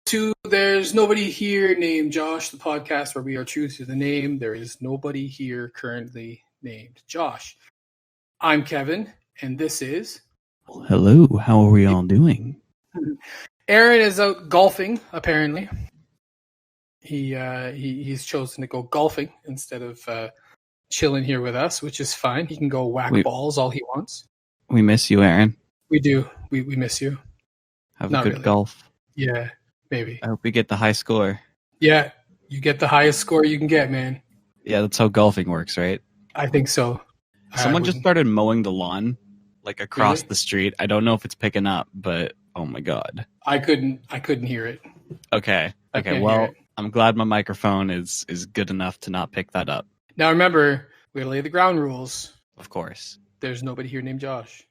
to There's Nobody Here Named Josh, the podcast where we are true to the name. There is nobody here currently named Josh. I'm Kevin, and this is... Hello, how are we all doing? Aaron is out golfing, apparently. He's chosen to go golfing instead of chilling here with us, which is fine. He can go whack balls all he wants. We miss you, Aaron. We do. We miss you. Have Not a good really. golf. Yeah, maybe. I hope we get the high score. Yeah, you get the highest score you can get, man. Yeah, that's how golfing works, right? I think so. Someone just started mowing the lawn, like across Really? the street. I don't know if it's picking up, but oh my god. I couldn't hear it. Okay. I can't hear Well, it. I'm glad my microphone is good enough to not pick that up. Now remember, we gotta lay the ground rules. Of course. There's nobody here named Josh.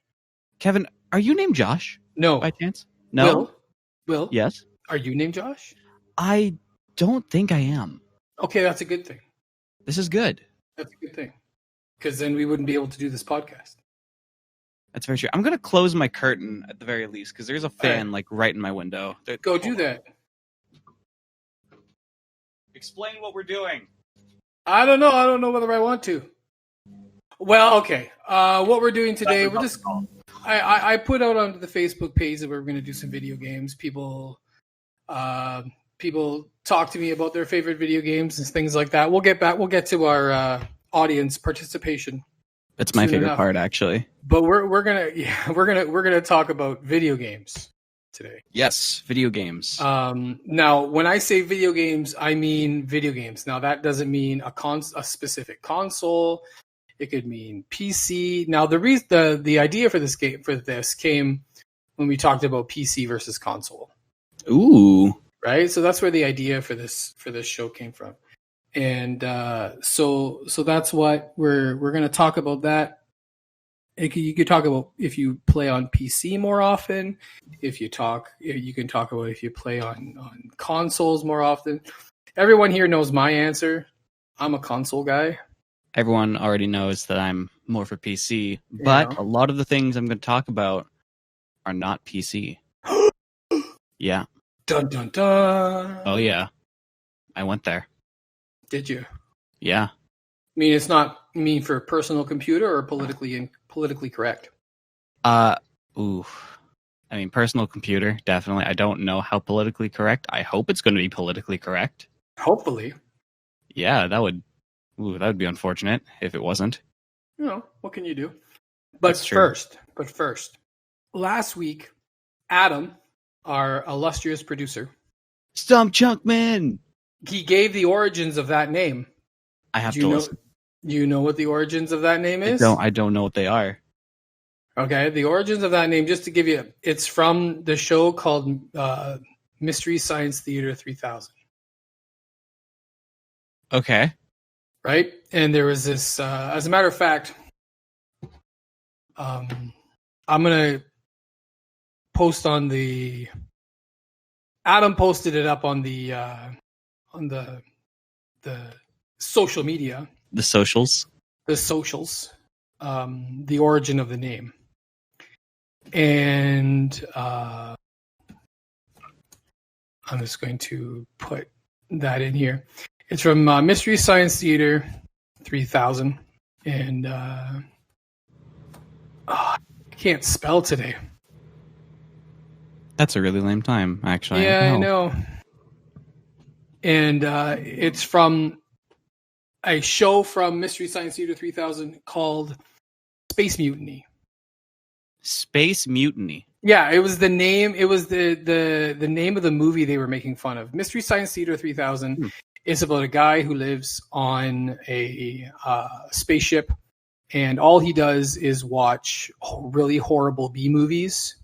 Kevin, are you named Josh No. by chance? No. Will? Yes. Are you named Josh? I don't think I am. Okay, that's a good thing. This is good. That's a good thing. Because then we wouldn't be able to do this podcast. That's very true. I'm going to close my curtain at the very least because there's a fan like right in my window. Go do that. Explain what we're doing. I don't know. I don't know whether I want to. Well, okay. What we're doing today, we're just... I put out onto the Facebook page that we're going to do some video games. People talk to me about their favorite video games and things like that. We'll get to our audience participation. That's my favorite part, actually. But we're gonna talk about video games today. Yes, video games. Now, when I say video games, I mean video games. Now, that doesn't mean a specific console. It could mean PC. Now, the idea for this came when we talked about PC versus console. Ooh, right. So that's where the idea for this show came from, and so that's what we're going to talk about. That you could talk about if you play on PC more often. You can talk about if you play on consoles more often. Everyone here knows my answer. I'm a console guy. Everyone already knows that I'm more for PC, but a lot of the things I'm going to talk about are not PC. Yeah. Dun dun dun. Oh yeah, I went there. Did you? Yeah. I mean, it's not mean for personal computer or politically correct. Ooh. I mean, personal computer, definitely. I don't know how politically correct. I hope it's going to be politically correct. Hopefully. Yeah, that would be unfortunate if it wasn't. You know, what can you do? But first, last week, Adam, our illustrious producer, Stump Chunkman, he gave the origins of that name. I have to listen. You know what the origins of that name is? I don't know what they are. Okay, the origins of that name, just to give you, it's from the show called Mystery Science Theater 3000. Okay. Right? And there was this, as a matter of fact, I'm going to post on Adam posted it up on the social media. The socials? The socials. The origin of the name. And I'm just going to put that in here. It's from Mystery Science Theater 3000. And I can't spell today. That's a really lame time, actually. Yeah, I know. And it's from a show from Mystery Science Theater 3000 called Space Mutiny. Space Mutiny. Yeah, it was the name. It was the name of the movie they were making fun of. Mystery Science Theater 3000 is about a guy who lives on a spaceship, and all he does is watch really horrible B movies,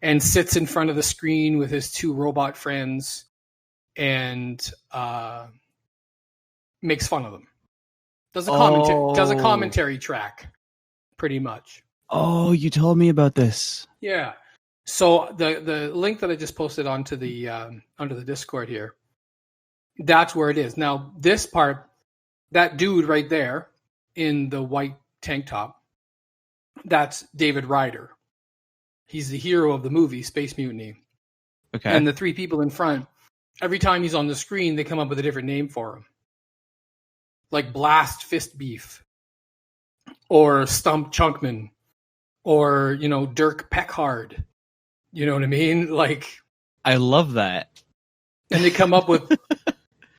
and sits in front of the screen with his two robot friends, and makes fun of them. Does a commentary track, pretty much. Oh, you told me about this. Yeah. So the link that I just posted onto the Discord here, that's where it is. Now this part, that dude right there in the white tank top, that's David Ryder. He's the hero of the movie Space Mutiny. Okay. And the three people in front, every time he's on the screen, they come up with a different name for him. Like Blast Fist Beef, or Stump Chunkman, or, Dirk Peckhard. You know what I mean? Like, I love that. And they come up with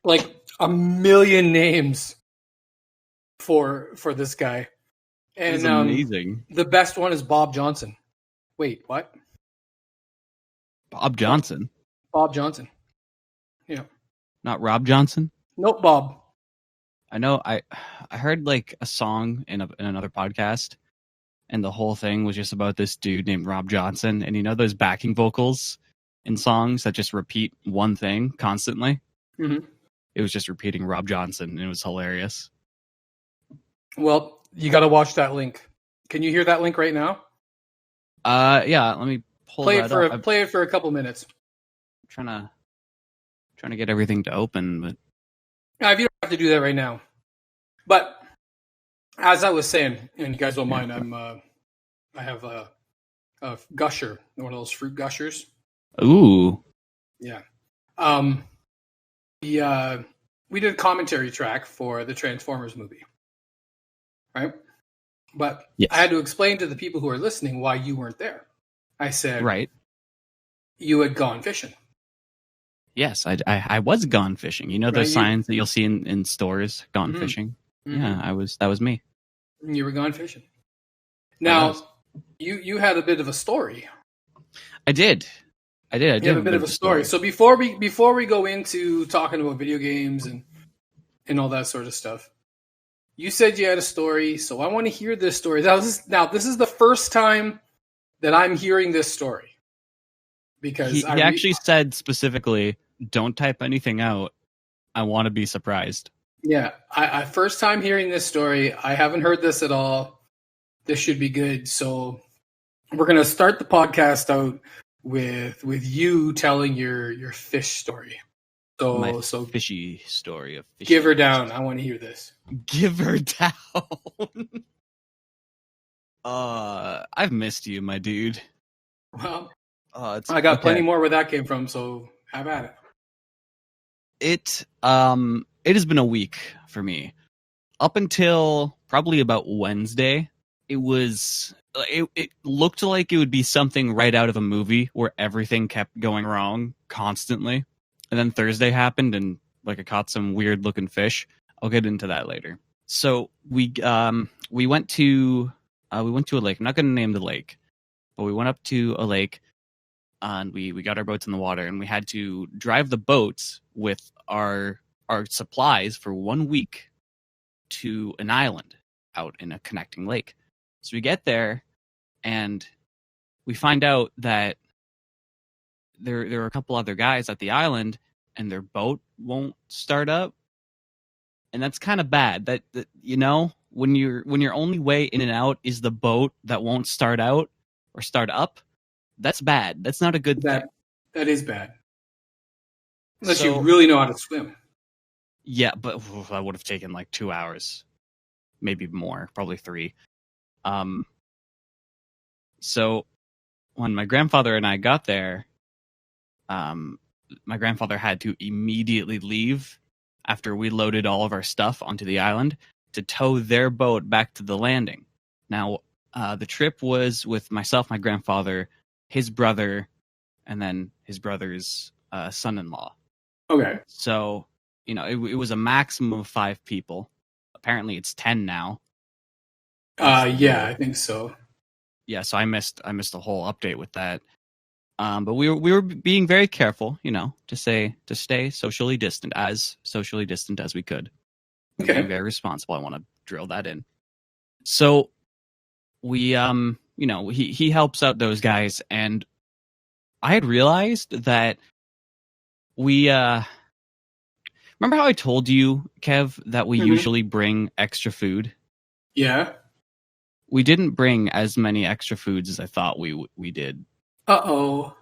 like a million names for this guy. And it's amazing. The best one is Bob Johnson. Wait, what? Bob Johnson? Bob Johnson. Yeah. Not Rob Johnson? Nope, Bob. I know. I heard like a song in another podcast, and the whole thing was just about this dude named Rob Johnson. And those backing vocals in songs that just repeat one thing constantly? Mm-hmm. It was just repeating Rob Johnson, and it was hilarious. Well, you got to watch that link. Can you hear that link right now? Yeah. Let me play it for play it for a couple minutes. I'm trying to get everything to open, but you don't have to do that right now. But as I was saying, and you guys don't mind, I have a gusher, one of those fruit gushers. Ooh. Yeah. We did a commentary track for the Transformers movie, right? But yes. I had to explain to the people who are listening why you weren't there. I said, right, you had gone fishing. Yes, I was gone fishing. Those signs that you'll see in stores, gone fishing? Mm-hmm. Yeah, that was me. You were gone fishing. Now, you had a bit of a story. I did. You have a bit of a story. So before we go into talking about video games and all that sort of stuff, you said you had a story, so I want to hear this story. Now, this is the first time that I'm hearing this story. Because he actually said specifically, don't type anything out. I want to be surprised. Yeah, I first time hearing this story. I haven't heard this at all. This should be good. So we're going to start the podcast out with you telling your fish story. My fishy story of fishing. Give her down. I want to hear this. Give her down. I've missed you, my dude. Well, I got plenty more where that came from, so have at it. It has been a week for me. Up until probably about Wednesday, it looked like it would be something right out of a movie where everything kept going wrong constantly. And then Thursday happened, and I caught some weird looking fish. I'll get into that later. So we went to a lake. I'm not going to name the lake, but we went up to a lake. And we got our boats in the water, and we had to drive the boats with our supplies for 1 week to an island out in a connecting lake. So we get there, and we find out that there are a couple other guys at the island, and their boat won't start up, and that's kind of bad. That when your only way in and out is the boat that won't start out or start up. That's bad. That's not a good thing. That is bad. Unless you really know how to swim. Yeah, but that would have taken 2 hours. Maybe more. Probably 3. So when my grandfather and I got there, my grandfather had to immediately leave after we loaded all of our stuff onto the island to tow their boat back to the landing. Now, the trip was with myself, my grandfather, his brother, and then his brother's son-in-law. Okay. So, it was a maximum of 5 people. Apparently it's 10 now. Yeah, I think so. Yeah, so I missed a whole update with that. But we were being very careful, to stay socially distant as we could. Okay. Being very responsible. I want to drill that in. So we he helps out those guys, and I had realized that we remember how I told you, Kev, that we usually bring extra food? Yeah. We didn't bring as many extra foods as I thought we did. Uh-oh.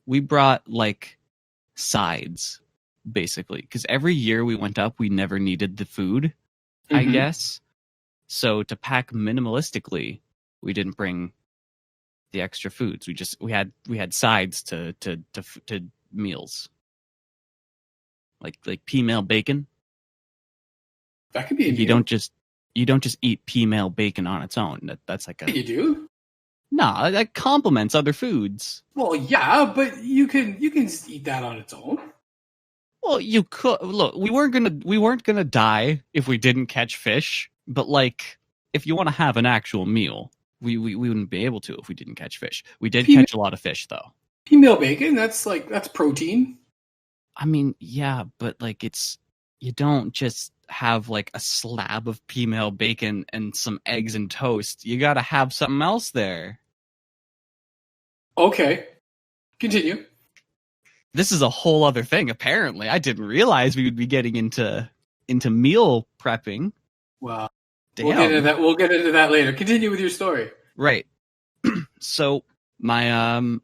We brought sides, basically, because every year we went up, we never needed the food, I guess. So to pack minimalistically, we didn't bring the extra foods. We had sides to meals, like pea bacon. That could be a You meal. don't just eat pea bacon on its own. That's like a You do? no. That complements other foods. Well, yeah, but you can just eat that on its own. Well, you could look. We weren't gonna die if we didn't catch fish. But like, if you want to have an actual meal, we wouldn't be able to if we didn't catch fish. We did catch a lot of fish though. Female bacon, that's protein. I mean, yeah, but like you don't just have like a slab of pea bacon and some eggs and toast. You gotta have something else there. Okay. Continue. This is a whole other thing, apparently. I didn't realize we would be getting into meal prepping. Well, damn. We'll get into that later. Continue with your story. Right. So my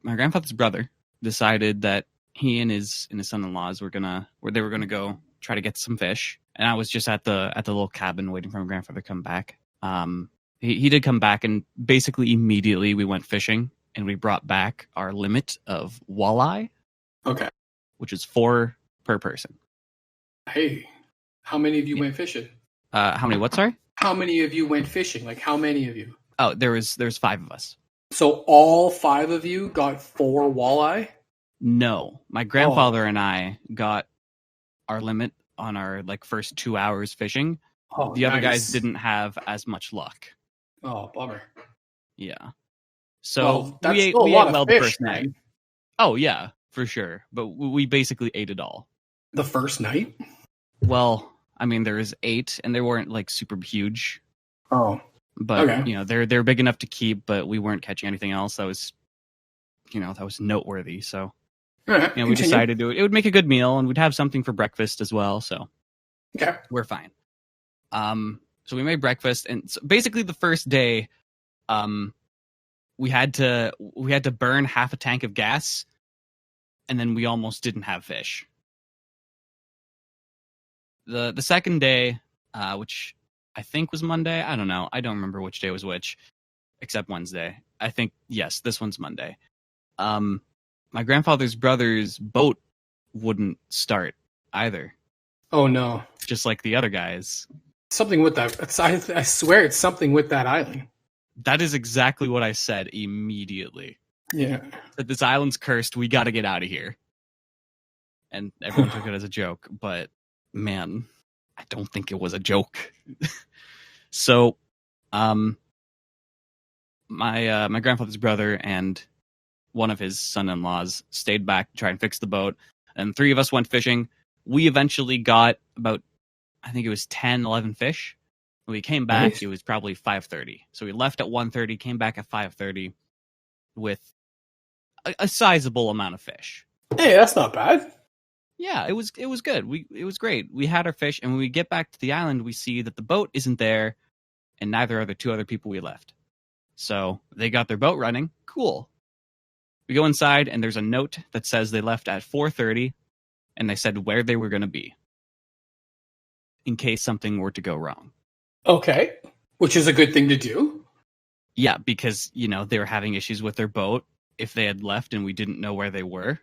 grandfather's brother decided that he and his son-in-laws were gonna go try to get some fish, and I was just at the little cabin waiting for my grandfather to come back. He did come back, and basically immediately we went fishing, and we brought back our limit of walleye. Okay. Which is 4 per person. Hey, how many of you went fishing? How many? What? Sorry. How many of you went fishing? Like, how many of you? Oh, there's 5 of us. So all 5 of you got 4 walleye? No, my grandfather and I got our limit on our like first 2 hours fishing. The other guys didn't have as much luck. Oh, bummer. Yeah. So we ate well fish, the first night. Oh yeah, for sure. But we basically ate it all. The first night? Well, I mean, there was 8, and they weren't like super huge. Oh. But okay. They're big enough to keep, but we weren't catching anything else that was noteworthy. So we decided it would make a good meal, and we'd have something for breakfast as well. So okay, we're fine. So we made breakfast, and so basically the first day, we had to burn half a tank of gas, and then we almost didn't have fish. The second day, which I think was Monday. I don't know. I don't remember which day was which, except Wednesday. I think, yes, this one's Monday. My grandfather's brother's boat wouldn't start either. Oh, no. Just like the other guys. Something with that. I swear it's something with that island. That is exactly what I said immediately. Yeah. That this island's cursed. We got to get out of here. And everyone took it as a joke. But, man, I don't think it was a joke. So, my grandfather's brother and one of his son-in-laws stayed back to try and fix the boat, and 3 of us went fishing. We eventually got about, I think it was 10, 11 fish. When we came back, nice. It was probably 5:30. So we left at 1:30, came back at 5:30 with a sizable amount of fish. Hey, that's not bad. Yeah, it was good. It was great. We had our fish, and when we get back to the island, we see that the boat isn't there, and neither are the 2 other people we left. So they got their boat running. Cool. We go inside, and there's a note that says they left at 4:30, and they said where they were going to be in case something were to go wrong. Okay, which is a good thing to do. Yeah, because, they were having issues with their boat. If they had left and we didn't know where they were,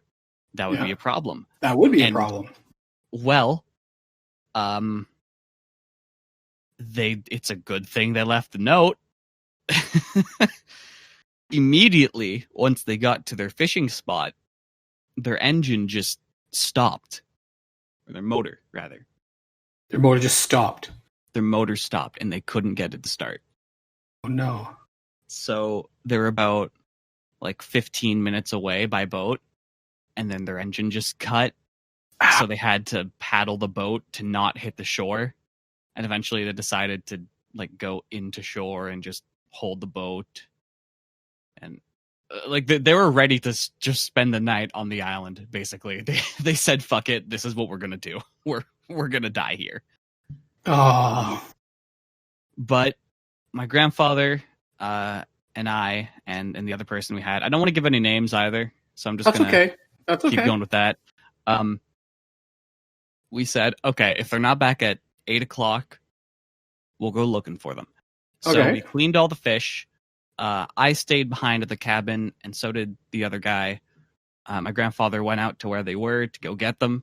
that would be a problem. That would be a problem. Well, it's a good thing they left the note. Immediately, once they got to their fishing spot, their engine just stopped. Or their motor, rather. Their motor just stopped. Their motor stopped, and they couldn't get it to start. Oh, no. So they were about, 15 minutes away by boat, and then their engine just cut. So they had to paddle the boat to not hit the shore. And eventually they decided to, go into shore and just hold the boat. And, they were ready to just spend the night on the island, basically. They said, fuck it, this is what we're going to do. We're going to die here. Oh. But my grandfather and I and the other person we had, I don't want to give any names either, so I'm just going to keep going with that. We said, okay, if they're not back at 8 o'clock, we'll go looking for them. So we cleaned all the fish. I stayed behind at the cabin, and so did the other guy. My grandfather went out to where they were to go get them,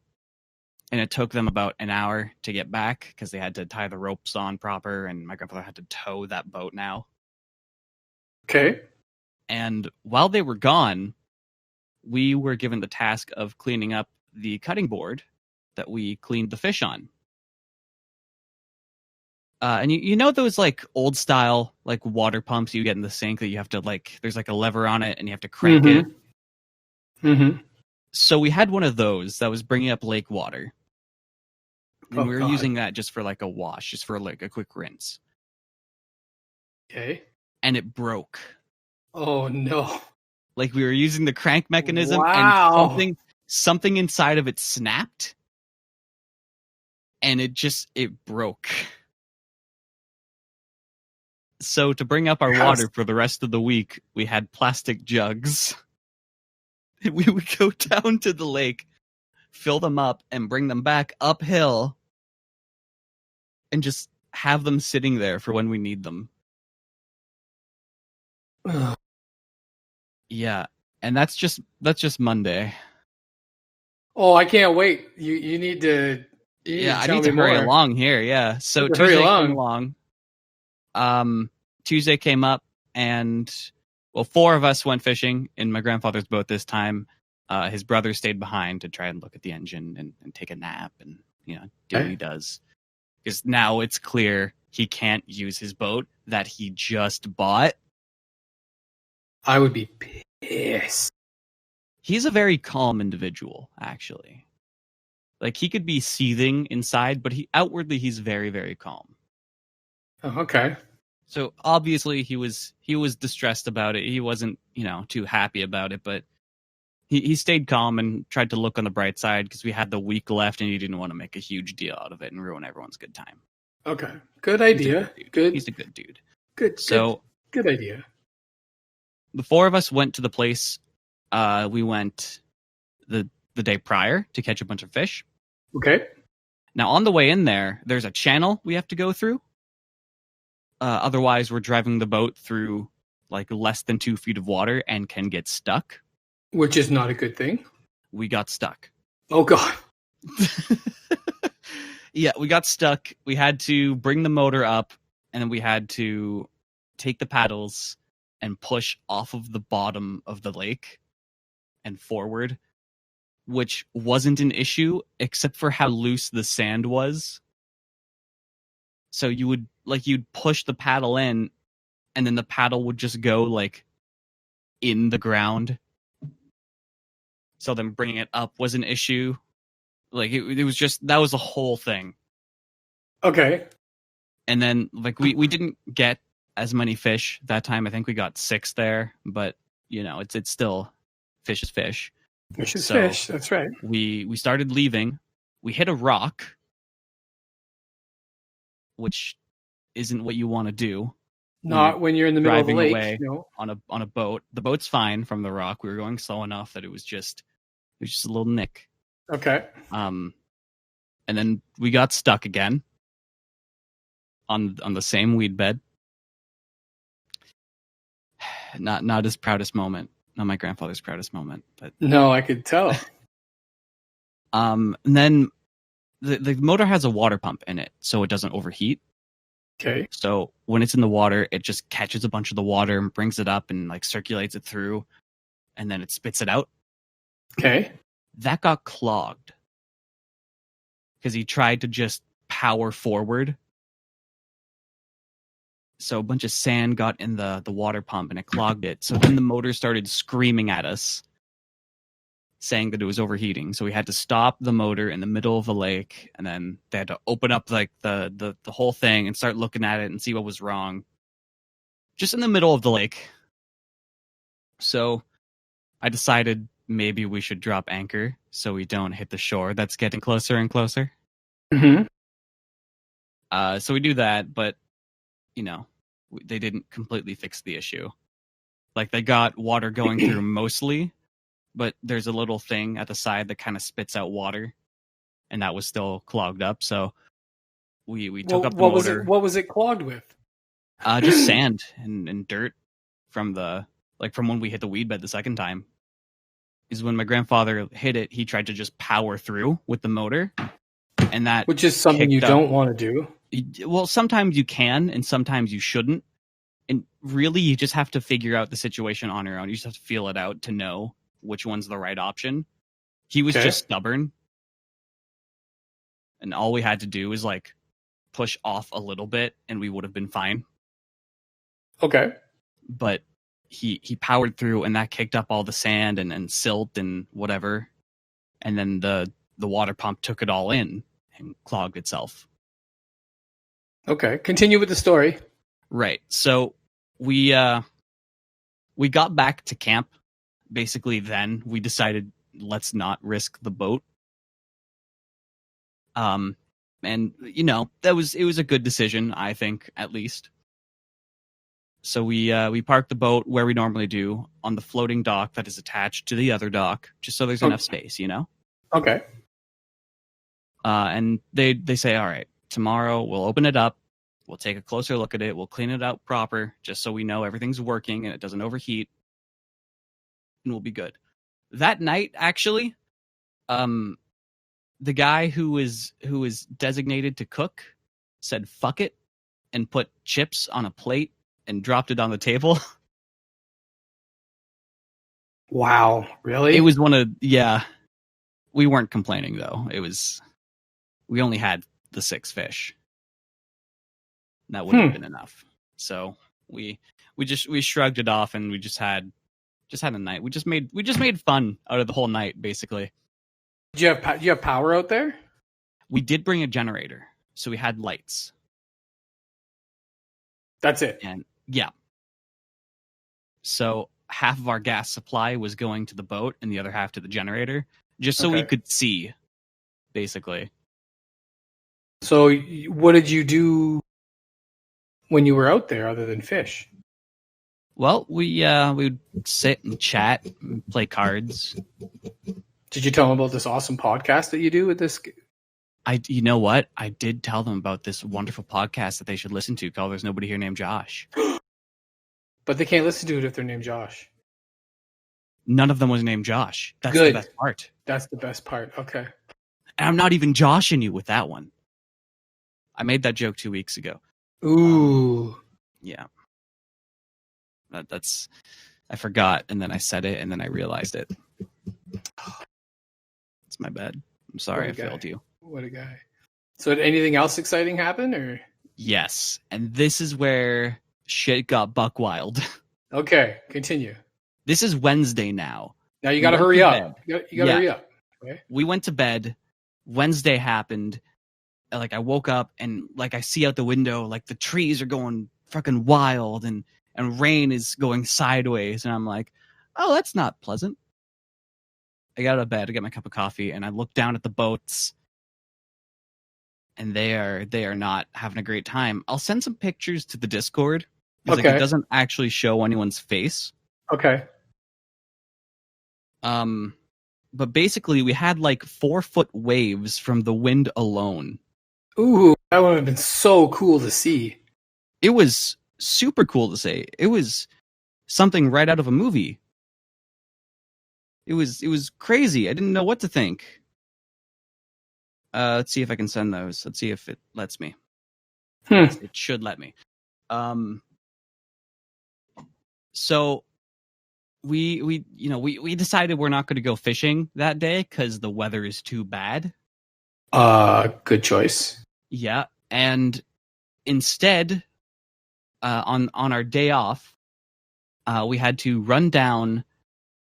and it took them about an hour to get back because they had to tie the ropes on proper, and my grandfather had to tow that boat now. Okay. And while they were gone, we were given the task of cleaning up the cutting board that we cleaned the fish on. And you know those like old style like water pumps you get in the sink that you have to like, there's like a lever on it and you have to crank it. Mm-hmm. So we had one of those that was bringing up lake water. And we were using that just for like a wash, just for like a quick rinse. Okay. And it broke. Oh no. Like we were using the crank mechanism Wow. and something inside of it snapped. And it broke. So to bring up our water for the rest of the week, we had plastic jugs. We would go down to the lake, fill them up, and bring them back uphill, and just have them sitting there for when we need them. Yeah, and that's just Monday. Oh, I can't wait. You need to. I need to hurry along here. Yeah, so Tuesday came along. Tuesday came up, and well, 4 of us went fishing in my grandfather's boat this time. His brother stayed behind to try and look at the engine and take a nap and do what he does. Because now it's clear he can't use his boat that he just bought. I would be pissed. He's a very calm individual, actually. Like he could be seething inside, but outwardly he's very, very calm. Oh, okay. So obviously he was distressed about it. He wasn't, too happy about it, but he stayed calm and tried to look on the bright side because we had the week left and he didn't want to make a huge deal out of it and ruin everyone's good time. Okay. Good idea. He's a good dude. Good idea. The 4 of us went to the place. We went the day prior to catch a bunch of fish. Okay. Now on the way in there's a channel we have to go through. Otherwise, we're driving the boat through like less than 2 feet of water and can get stuck. Which is not a good thing. We got stuck. Oh, God. Yeah, we got stuck. We had to bring the motor up, and then we had to take the paddles and push off of the bottom of the lake and forward, which wasn't an issue except for how loose the sand was. So you'd push the paddle in, and then the paddle would just go like in the ground. So then bringing it up was an issue. Like it was just, that was the whole thing. Okay. And then like we didn't get as many fish that time. I think we got 6 there, but it's still fish is fish. Fish is fish. That's right. We started leaving. We hit a rock, which isn't what you want to do. Not when you're in the middle of the lake. Away on a boat. The boat's fine from the rock. We were going slow enough that it was just a little nick. Okay. And then we got stuck again on the same weed bed. Not his proudest moment. Not my grandfather's proudest moment, but no, I could tell. And then the motor has a water pump in it, so it doesn't overheat. Okay. So when it's in the water, it just catches a bunch of the water and brings it up and like circulates it through, and then it spits it out. Okay. That got clogged because he tried to just power forward. So a bunch of sand got in the water pump and it clogged it. So then the motor started screaming at us, saying that it was overheating. So we had to stop the motor in the middle of the lake, and then they had to open up like the whole thing and start looking at it and see what was wrong. Just in the middle of the lake. So I decided maybe we should drop anchor so we don't hit the shore that's getting closer and closer. Mm-hmm. So we do that, but they didn't completely fix the issue. Like they got water going through mostly, but there's a little thing at the side that kind of spits out water, and that was still clogged up. So we took up the motor. What was it clogged with? Just sand and dirt from when we hit the weed bed the second time is when my grandfather hit it, he tried to just power through with the motor, and that which is something you don't want to do. Well, sometimes you can, and sometimes you shouldn't. And really, you just have to figure out the situation on your own. You just have to feel it out to know which one's the right option. He was just stubborn. And all we had to do was like push off a little bit and we would have been fine. Okay. But he powered through, and that kicked up all the sand and silt and whatever. And then the water pump took it all in and clogged itself. Okay. Continue with the story. Right. So we got back to camp. Basically then we decided let's not risk the boat. And it was a good decision, I think, at least. So we parked the boat where we normally do, on the floating dock that is attached to the other dock, just so there's enough space, Okay. And they say, all right, tomorrow we'll open it up. We'll take a closer look at it. We'll clean it out proper, just so we know everything's working and it doesn't overheat, and we'll be good. That night, actually, the guy who was designated to cook said "fuck it" and put chips on a plate and dropped it on the table. Wow, really? It was we weren't complaining though. We only had the 6 fish. That wouldn't have been enough. So we shrugged it off, and we just had a night. We just made fun out of the whole night, basically. Do you have power out there? We did bring a generator, so we had lights. That's it. And yeah. So half of our gas supply was going to the boat and the other half to the generator, just so we could see, basically. So what did you do when you were out there other than fish? Well, we would sit and chat and play cards. Did you tell them about this awesome podcast that you do with this? You know what? I did tell them about this wonderful podcast that they should listen to called There's Nobody Here Named Josh. But they can't listen to it if they're named Josh. None of them was named Josh. That's Good. the best part. That's the best part. Okay. And I'm not even joshing you with that one. I made that joke 2 weeks ago. Ooh. Yeah. That's I forgot, and then I said it, and then I realized it. It's my bad. I'm sorry I failed you. What a guy. So did anything else exciting happen, or? Yes. And this is where shit got buck wild. Okay, continue. This is Wednesday now. Now you got to hurry up. You got to hurry up. Okay. We went to bed. Wednesday happened. Like I woke up and like I see out the window, like the trees are going fucking wild and rain is going sideways. And I'm like, oh, that's not pleasant. I got out of bed, I get my cup of coffee, and I look down at the boats, and they are not having a great time. I'll send some pictures to the Discord because it doesn't actually show anyone's face. Okay. But basically, we had like 4-foot waves from the wind alone. Ooh, that would have been so cool to see. It was super cool to see. It was something right out of a movie. It was crazy. I didn't know what to think. Let's see if I can send those. Let's see if it lets me. It should let me. So we decided we're not going to go fishing that day because the weather is too bad. Good choice. Yeah, and instead, on our day off, we had to run down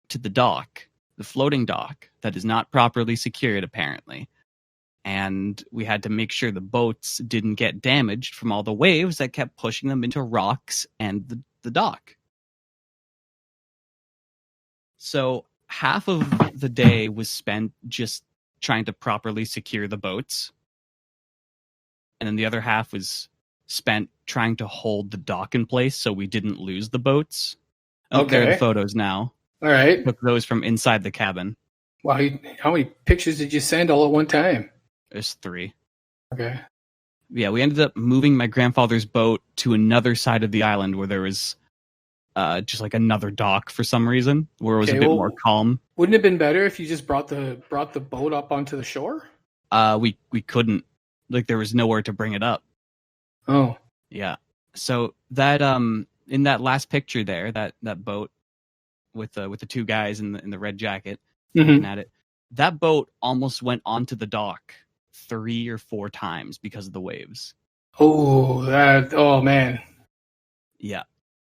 to the dock, the floating dock that is not properly secured apparently, and we had to make sure the boats didn't get damaged from all the waves that kept pushing them into rocks and the dock. So half of the day was spent just trying to properly secure the boats, and then the other half was spent trying to hold the dock in place so we didn't lose the boats. There are the photos now. All right. I took those from inside the cabin. Wow, how many pictures did you send all at one time? There's 3. Okay. Yeah, we ended up moving my grandfather's boat to another side of the island where there was just like another dock for some reason, where it was a bit more calm. Wouldn't it have been better if you just brought the boat up onto the shore? We couldn't. Like, there was nowhere to bring it up. Oh. Yeah. So that in that last picture there, that boat with the two guys in the red jacket looking at it, that boat almost went onto the dock 3 or 4 times because of the waves. Oh man. Yeah.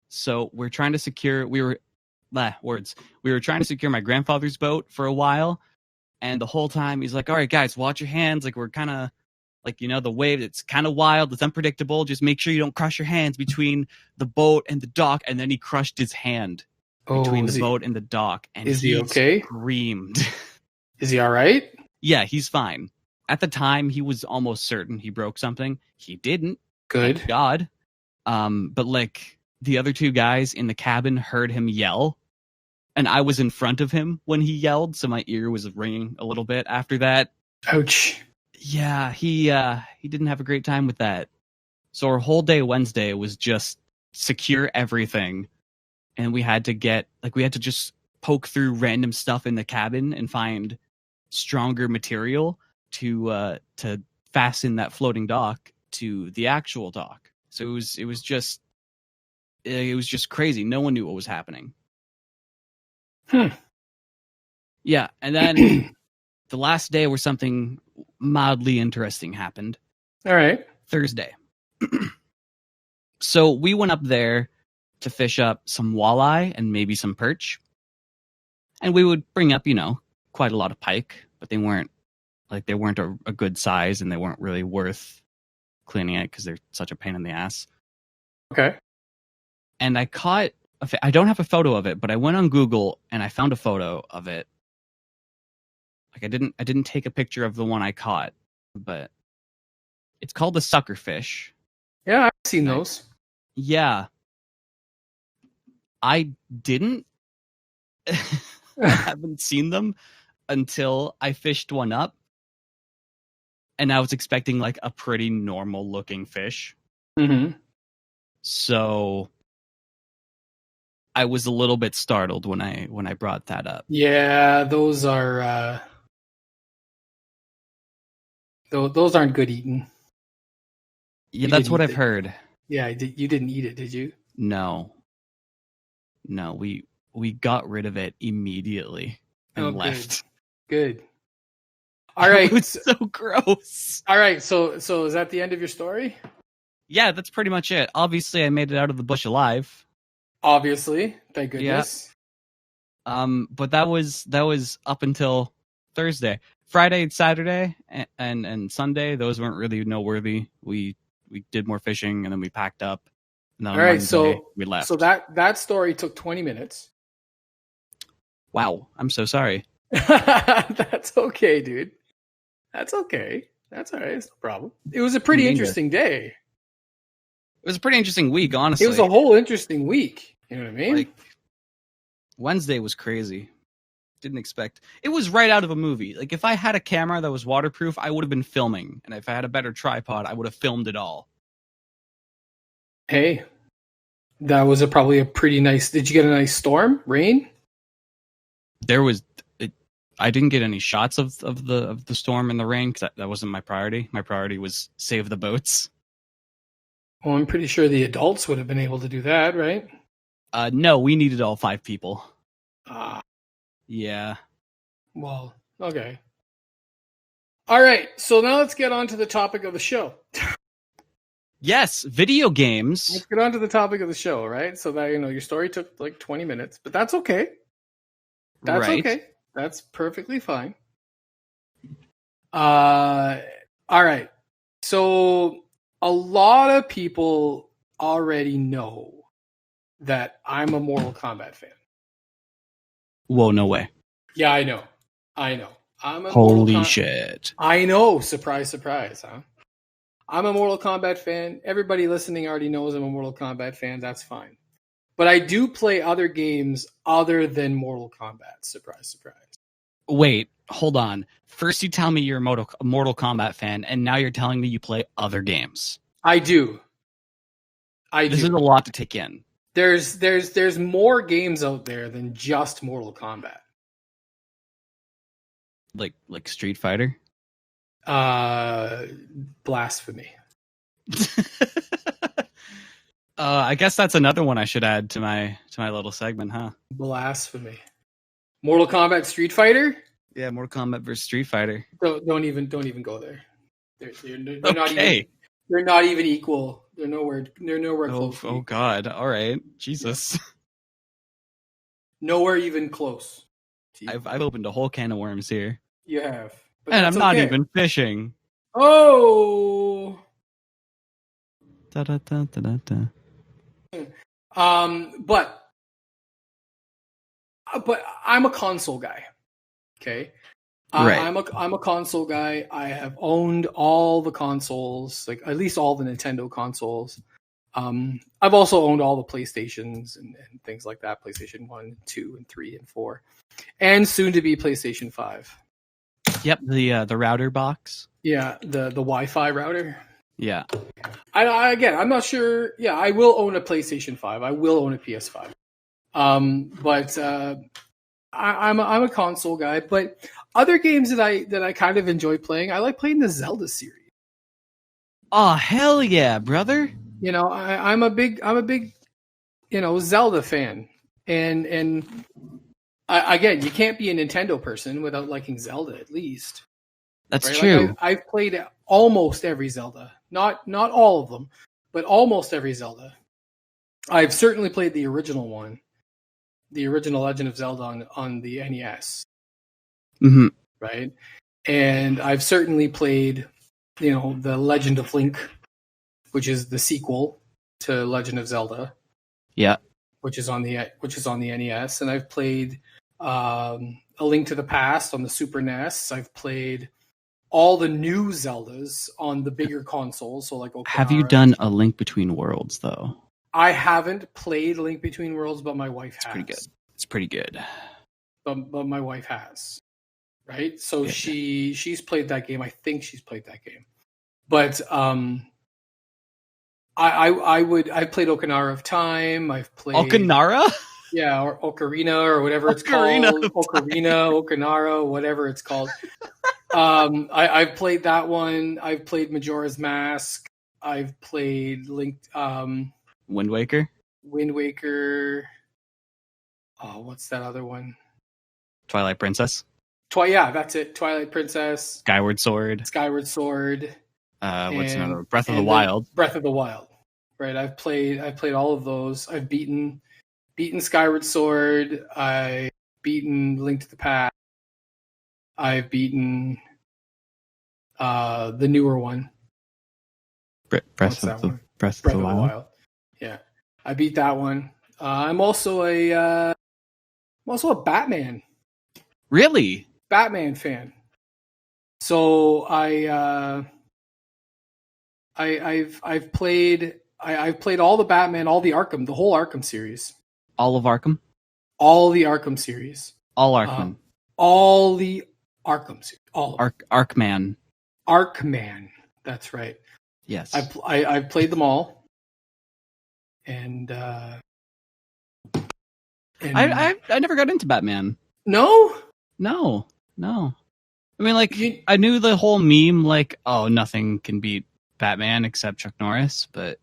So we're trying to secure. We were trying to secure my grandfather's boat for a while, and the whole time he's like, "All right, guys, watch your hands. Like, we're kind of like, the wave. It's kind of wild. It's unpredictable. Just make sure you don't crush your hands between the boat and the dock." And then he crushed his hand between the boat and the dock, and he okay? Screamed. Is he all right? Yeah, he's fine. At the time, he was almost certain he broke something. He didn't. Good. Thank God. But like, the other 2 guys in the cabin heard him yell, and I was in front of him when he yelled, so my ear was ringing a little bit after that. Ouch. Yeah, he didn't have a great time with that. So our whole day Wednesday was just secure everything, and we had to just poke through random stuff in the cabin and find stronger material to fasten that floating dock to the actual dock. So it was just crazy. No one knew what was happening. Yeah, and then the last day where something mildly interesting happened. All right. Thursday. So we went up there to fish up some walleye and maybe some perch. And we would bring up, quite a lot of pike, but they weren't a good size, and they weren't really worth cleaning it because they're such a pain in the ass. Okay. And I don't have a photo of it, but I went on Google and I found a photo of it. Like, I didn't take a picture of the one I caught, but it's called the suckerfish. Yeah, I've seen those. Yeah. I didn't. I haven't seen them until I fished one up, and I was expecting like a pretty normal looking fish. Mm-hmm. So I was a little bit startled when I brought that up. Yeah, those are those aren't good eating. Yeah, that's what I've heard. Yeah, you didn't eat it, did you? No, we got rid of it immediately and left. Good. All right. It was so gross. All right, so is that the end of your story? Yeah, that's pretty much it. Obviously, I made it out of the bush alive. Obviously, thank goodness. Yeah. But that was up until Thursday. Friday and Saturday and Sunday, those weren't really noteworthy. We did more fishing, and then we packed up. And then all right, Wednesday, so we left. So that story took 20 minutes. Wow, I'm so sorry. That's okay, dude. That's okay. That's all right. It's no problem. It was a pretty interesting day. It was a pretty interesting week, honestly. It was a whole interesting week. You know what I mean? Like, Wednesday was crazy. Didn't expect. It was right out of a movie. Like, if I had a camera that was waterproof, I would have been filming. And if I had a better tripod, I would have filmed it all. Hey, that was probably a pretty nice... Did you get a nice storm? Rain? There was... I didn't get any shots of the storm and the rain because that wasn't my priority. My priority was save the boats. Well, I'm pretty sure the adults would have been able to do that, right? No, we needed all 5 people. Yeah. Well, okay. All right, so now let's get on to the topic of the show. Yes, video games. Let's get on to the topic of the show, right? So that, your story took like 20 minutes, but that's okay. That's right. Okay. That's perfectly fine. All right. So a lot of people already know that I'm a Mortal Kombat fan. Whoa, no way. Yeah, I know. I'm a Holy shit. I know. Surprise, surprise, huh? I'm a Mortal Kombat fan. Everybody listening already knows I'm a Mortal Kombat fan. That's fine. But I do play other games other than Mortal Kombat. Surprise, surprise. Wait, hold on. First you tell me you're a Mortal Kombat fan, and now you're telling me you play other games. I do. This is a lot to take in. There's more games out there than just Mortal Kombat. Like Street Fighter. Blasphemy. I guess that's another one I should add to my little segment, huh? Blasphemy. Mortal Kombat, Street Fighter. Yeah, Mortal Kombat versus Street Fighter. Don't even go there. They're Okay. They're not even equal. They're nowhere close. Oh God! All right, Jesus. Nowhere even close. I've opened a whole can of worms here. You have, but and I'm not okay. even fishing. Oh. Da, da, da, da, da, da. But I'm a console guy. Okay. Right. I'm a console guy. I have owned all the consoles, like at least all the Nintendo consoles. I've also owned all the PlayStations and things like that. PlayStation 1, 2, and 3, and 4. And soon to be PlayStation 5. Yep, the router box. Yeah, the Wi-Fi router. Yeah. I'm not sure. Yeah, I will own a PlayStation 5. I will own a PS5. But I'm a console guy. But other games that I kind of enjoy playing, I like playing the Zelda series. Oh hell yeah, brother! You know, I'm a big Zelda fan, and again, you can't be a Nintendo person without liking Zelda at least. That's right? true. Like I've played almost every Zelda, not all of them, but almost every Zelda. I've certainly played the original one, the original Legend of Zelda on the NES. Mm-hmm. Right, and I've certainly played, the Legend of Link, which is the sequel to Legend of Zelda. Yeah, which is on the NES, and I've played A Link to the Past on the Super NES. I've played all the new Zeldas on the bigger consoles, so like Okinawa. Have you done A Link Between Worlds though? I haven't played A Link Between Worlds, but my wife has. Pretty good. It's pretty good. But my wife has. Right? So yeah. She's played that game. I think she's played that game. But I've played Ocarina of Time. I've played Ocarina? Yeah, or Ocarina or whatever it's called. Ocarina, whatever it's called. I've played that one. I've played Majora's Mask. I've played Wind Waker. Oh, what's that other one? Twilight Princess. Yeah, that's it. Twilight Princess. Skyward Sword. What's another? Breath of the Wild. Breath of the Wild. Right. I've played all of those. I've beaten Skyward Sword. I've beaten Link to the Past. I've beaten the newer one. Breath of the Wild. Yeah, I beat that one. I'm also a Batman. Really? Batman fan. So I've played all the Batman, all the Arkham, the whole Arkham series. All of Arkham? All the Arkham series. All Arkham. All the Arkham series. All Arkman. Arkman. That's right. Yes. I've played them all. And I never got into Batman. No. I mean, like, I knew the whole meme, like, oh, nothing can beat Batman except Chuck Norris, but...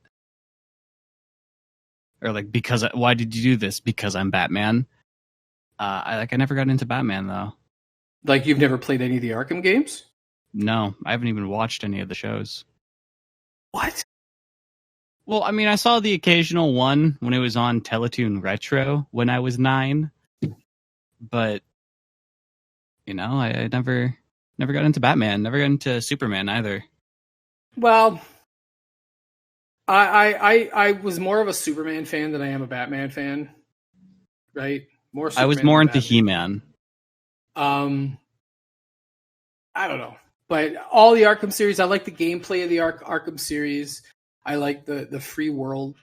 Or, like, why did you do this? Because I'm Batman. I never got into Batman, though. Like, you've never played any of the Arkham games? No, I haven't even watched any of the shows. What? Well, I mean, I saw the occasional one when it was on Teletoon Retro when I was 9. But... I never got into Batman. Never got into Superman either. Well, I was more of a Superman fan than I am a Batman fan. Right? I was more into He-Man. I don't know, but all the Arkham series, I like the gameplay of the Arkham series. I like the free world.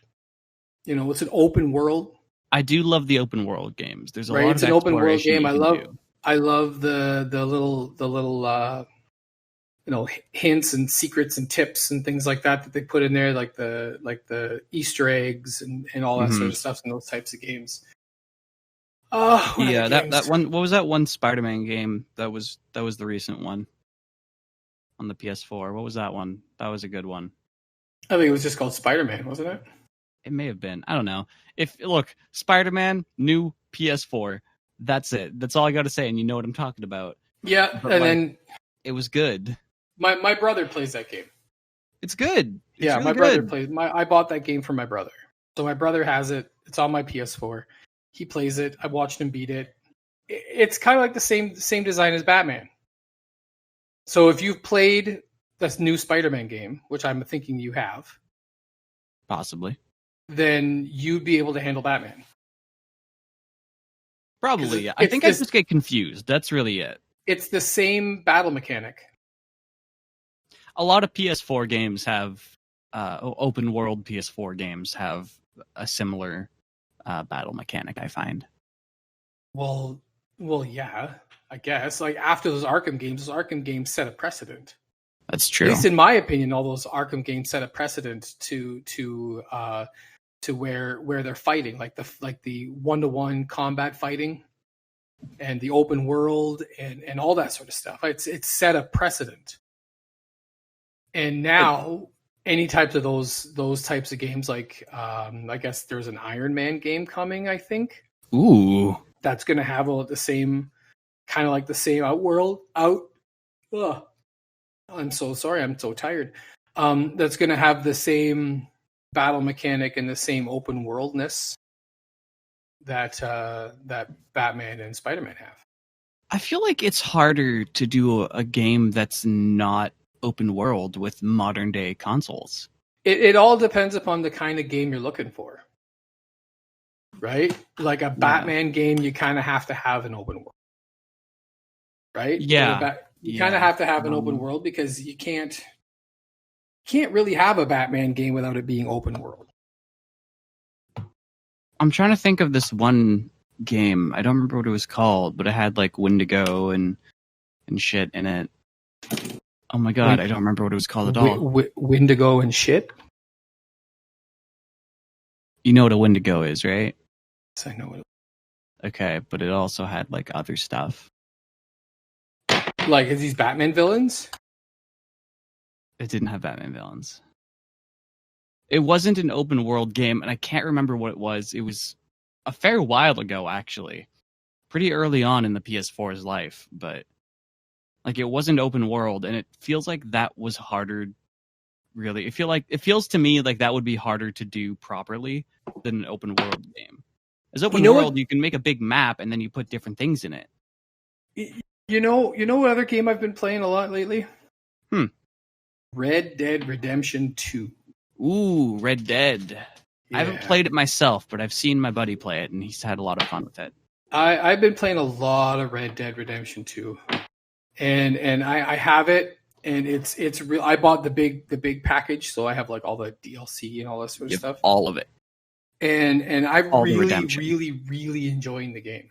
It's an open world. I do love the open world games. There's a lot of It's an open world game. I love do. the little hints and secrets and tips and things like that they put in there, like the Easter eggs and all that sort of stuff in those types of games. Yeah, that one. What was that one Spider-Man game that was the recent one on the PS4? What was that one? That was a good one. I think it was just called Spider-Man, wasn't it? It may have been. I don't know. Look, Spider-Man, new PS4. That's it. That's all I got to say, and you know what I'm talking about. Yeah, but then it was good. My brother plays that game. It's good. It's really my brother plays. I bought that game for my brother, so my brother has it. It's on my PS4. He plays it. I watched him beat it. It's kind of like the same design as Batman. So if you've played this new Spider-Man game, which I'm thinking you have, possibly, then you'd be able to handle Batman. Probably, yeah. I think I just get confused. That's really it. It's the same battle mechanic. A lot of PS4 games have open world PS4 games have a similar battle mechanic, I find. Well, yeah, I guess. Like after those Arkham games set a precedent. That's true. At least in my opinion, all those Arkham games set a precedent to where they're fighting, like the 1-to-1 combat fighting and the open world and all that sort of stuff. It's set a precedent. And now any types of those types of games, like I guess there's an Iron Man game coming, I think. Ooh. That's gonna have all the same kind of like the same outworld out. Ugh. I'm so sorry, I'm so tired. That's gonna have the same battle mechanic and the same open worldness that Batman and Spider-Man have. I feel like it's harder to do a game that's not open world with modern day consoles. It all depends upon the kind of game you're looking for, right? Like a Batman game, you kind of have to have an open world, right? Yeah, you kind of have to have an open world because you can't really have a Batman game without it being open world. I'm trying to think of this one game. I don't remember what it was called, but it had like Wendigo and shit in it. Oh my god, I don't remember what it was called at all. Wendigo and shit? You know what a Wendigo is, right? Yes, I know what. Okay, but it also had like other stuff. Like, is these Batman villains? It didn't have Batman villains. It wasn't an open world game, and I can't remember what it was. It was a fair while ago, actually. Pretty early on in the PS4's life, but like it wasn't open world, and it feels like that was harder. Really, it feels to me like that would be harder to do properly than an open world game. As open world, you can make a big map and then you put different things in it. You know what other game I've been playing a lot lately? Red Dead Redemption 2. Ooh, Red Dead. Yeah. I haven't played it myself, but I've seen my buddy play it, and he's had a lot of fun with it. I've been playing a lot of Red Dead Redemption 2, and I have it, and it's real. I bought the big package, so I have like all the DLC and all that sort of stuff. All of it. And I'm really enjoying the game.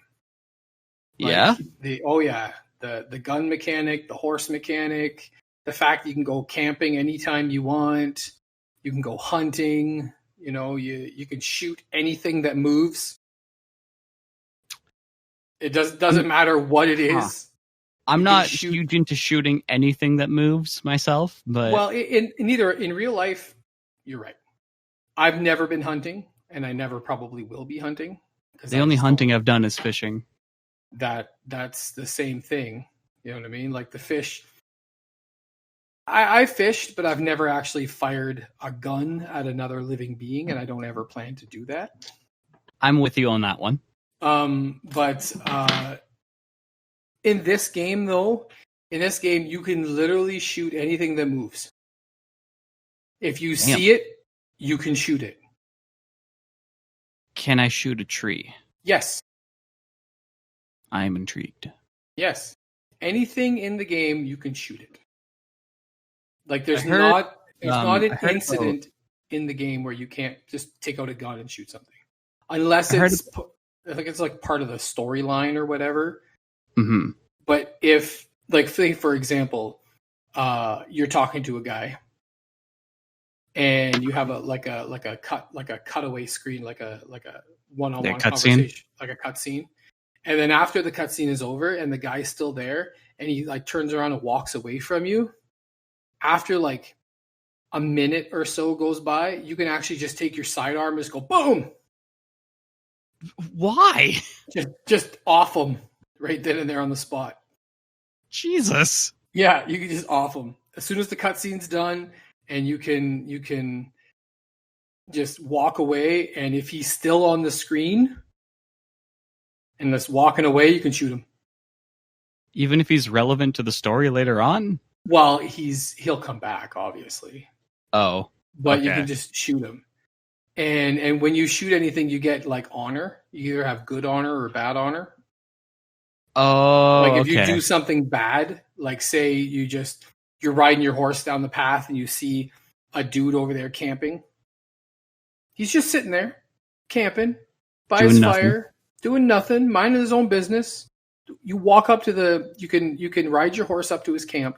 Like yeah. The gun mechanic, the horse mechanic, the fact that you can go camping anytime you want, you can go hunting. You know, you can shoot anything that moves. It doesn't matter what it is. I'm not huge into shooting anything that moves myself, but well, in real life, you're right. I've never been hunting, and I never probably will be hunting. The only hunting I've done is fishing. That's the same thing. You know what I mean? Like the fish. I fished, but I've never actually fired a gun at another living being, and I don't ever plan to do that. I'm with you on that one. But in this game, you can literally shoot anything that moves. If you see it, you can shoot it. Can I shoot a tree? Yes. I'm intrigued. Yes. Anything in the game, you can shoot it. Like there's not an incident in the game where you can't just take out a gun and shoot something, unless I think it's like part of the storyline or whatever. Mm-hmm. But if, like, say for example, you're talking to a guy, and you have a cutaway screen, like a one-on-one conversation, like a cutscene. And then after the cutscene is over and the guy's still there, and he like turns around and walks away from you, after like a minute or so goes by, you can actually just take your sidearm and just go boom. Why? Just off them right then and there on the spot. Jesus. Yeah, you can just off them as soon as the cutscene's done, and you can just walk away. And if he's still on the screen and that's walking away, you can shoot him. Even if he's relevant to the story later on? Well, he'll come back, obviously. Oh. But okay. You can just shoot him. And when you shoot anything, you get like honor. You either have good honor or bad honor. Oh, like if you do something bad, like say you're riding your horse down the path and you see a dude over there camping. He's just sitting there camping by his fire, doing nothing, minding his own business. You walk up to you can ride your horse up to his camp,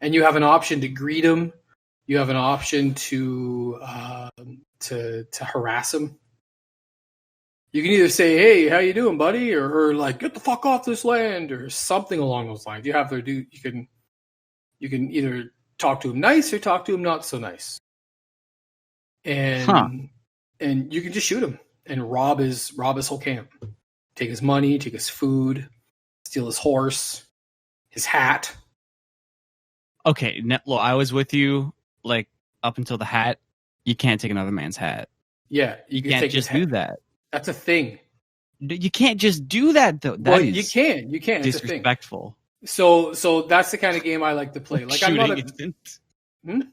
and you have an option to greet him. You have an option to harass him. You can either say, "Hey, how you doing, buddy?" or like, "Get the fuck off this land," or something along those lines. You have to do. You can either talk to him nice or talk to him not so nice. And you can just shoot him and rob his whole camp. Take his money, take his food, steal his horse, his hat. Okay, Netlo, I was with you like up until the hat. You can't take another man's hat. Yeah, you can't just do that. That's a thing. You can't just do that though. You can. It's disrespectful. So that's the kind of game I like to play. Like shooting I'm not isn't.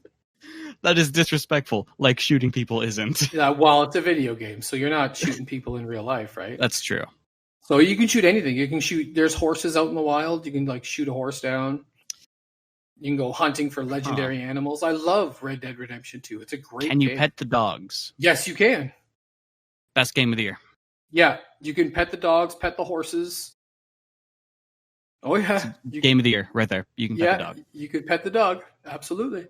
That is disrespectful. Like shooting people isn't. Yeah, well, it's a video game, so you're not shooting people in real life, right? That's true. So you can shoot anything. You can shoot. There's horses out in the wild. You can like shoot a horse down. You can go hunting for legendary animals. I love Red Dead Redemption 2. It's a great game. Can you pet the dogs? Yes, you can. Best game of the year. Yeah, you can pet the dogs, pet the horses. Oh yeah, game of the year right there. You can pet the dog. You could pet the dog. Absolutely.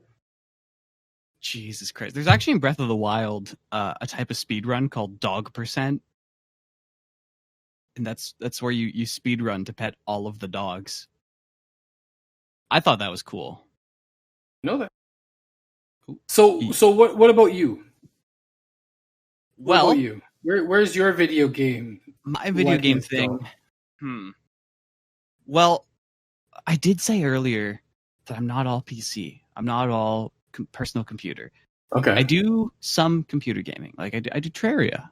Jesus Christ! There's actually in Breath of the Wild a type of speed run called Dog Percent, and that's where you speed run to pet all of the dogs. I thought that was cool. Know that. So what about you? What about you? Where's your video game? My video game thing. Well, I did say earlier that I'm not all PC. I'm not all personal computer. Okay. I do some computer gaming. Like I do Terraria.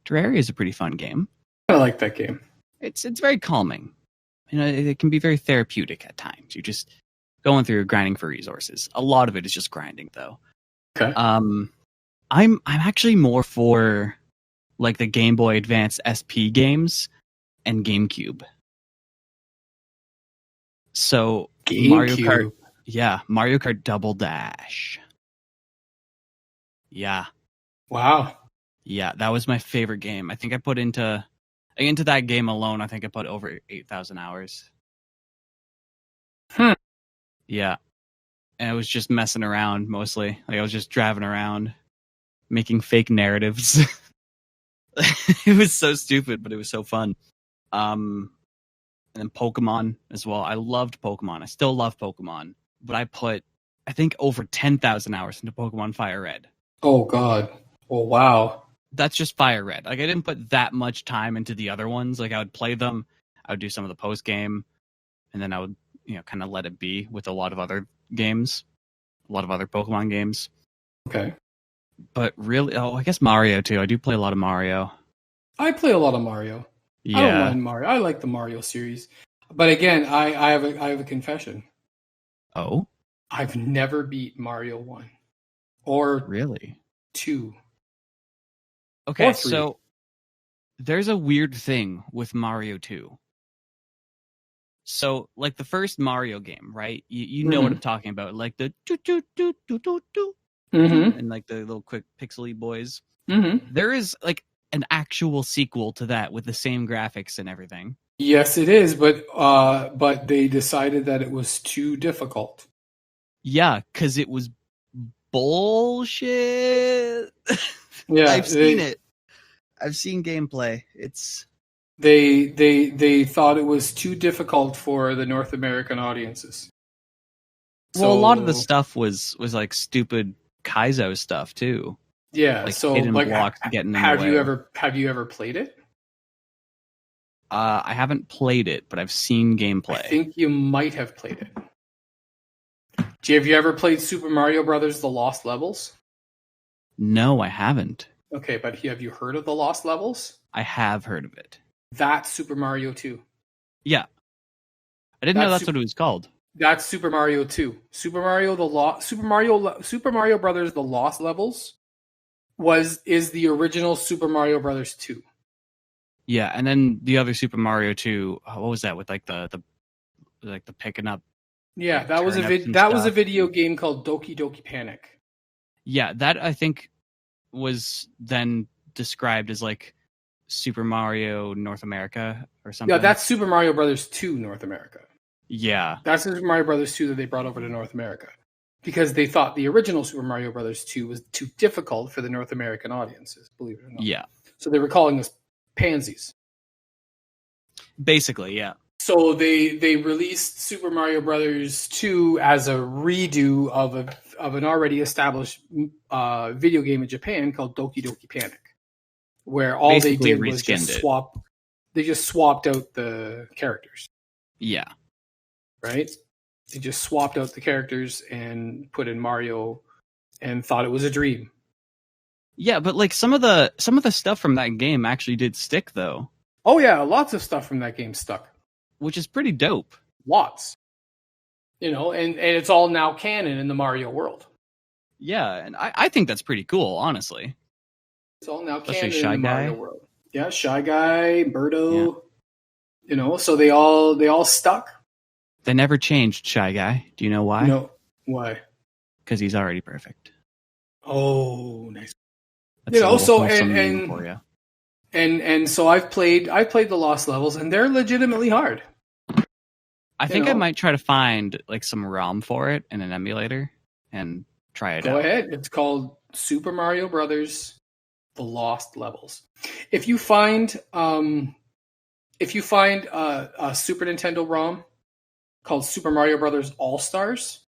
Terraria is a pretty fun game. I like that game. It's very calming. You know, it can be very therapeutic at times. You're just going through grinding for resources. A lot of it is just grinding, though. Okay. I'm actually more for like the Game Boy Advance SP games and GameCube. So Mario Kart, Mario Kart Double Dash. Yeah. Wow. Yeah, that was my favorite game. I think I put into that game alone, I think I put over 8,000 hours. Yeah. And I was just messing around mostly. Like I was just driving around, making fake narratives. It was so stupid, but it was so fun. And then Pokemon as well. I loved Pokemon. I still love Pokemon. But I put, I think, over 10,000 hours into Pokemon Fire Red. Oh, God. Oh, wow. That's just Fire Red. Like, I didn't put that much time into the other ones. Like, I would play them. I would do some of the post-game. And then I would, kind of let it be with a lot of other games. A lot of other Pokemon games. Okay. But really, I guess Mario, too. I do play a lot of Mario. I play a lot of Mario. Yeah. I don't mind Mario. I like the Mario series. But again, I have a confession. Oh? I've never beat Mario 1. Or really? 2. Okay, or 3. So there's a weird thing with Mario 2. So, like the first Mario game, right? You know what I'm talking about. Like the do-do-do-do-do-do. And like the little quick pixely boys. There is like an actual sequel to that with the same graphics and everything. Yes, it is, but they decided that it was too difficult. Yeah, because it was bullshit. Yeah, I've seen it. I've seen gameplay. It's they thought it was too difficult for the North American audiences. well, a lot of the stuff was like stupid Kaizo stuff too. Yeah, Like so hidden like, blocks getting in have the you way. have you ever played it? I haven't played it, but I've seen gameplay. I think you might have played it. Have you ever played Super Mario Brothers: The Lost Levels? No, I haven't. Okay, but have you heard of The Lost Levels? I have heard of it. That's Super Mario 2. Yeah. I didn't know that's what it was called. That's Super Mario 2. Super Mario Brothers: The Lost Levels is the original Super Mario Brothers 2. Yeah, and then the other Super Mario 2, what was that with like the picking up? Yeah, like, that was a video game called Doki Doki Panic. Yeah, that I think was then described as like Super Mario North America or something. Yeah, that's Super Mario Brothers 2 North America. Yeah. That's Super Mario Brothers 2 that they brought over to North America because they thought the original Super Mario Brothers 2 was too difficult for the North American audiences, believe it or not. Yeah. So they were calling us pansies. Basically, yeah. So they released Super Mario Brothers 2 as a redo of an already established video game in Japan called Doki Doki Panic, where all basically they did was just swap. They just swapped out the characters. Yeah. Right? They just swapped out the characters and put in Mario and thought it was a dream. Yeah, but like some of the stuff from that game actually did stick though. Oh yeah, lots of stuff from that game stuck. Which is pretty dope. Lots. And it's all now canon in the Mario world. Yeah, and I think that's pretty cool, honestly. It's all now canon in the Mario world. Yeah, Shy Guy, Birdo, so they all stuck. They never changed Shy Guy. Do you know why? No. Why? Because he's already perfect. Oh, nice. That's so and for you. And so I've played the Lost Levels, and they're legitimately hard. I think I might try to find like some ROM for it in an emulator and try it out. Go ahead. It's called Super Mario Brothers: The Lost Levels. If you find a Super Nintendo ROM called Super Mario Brothers All Stars,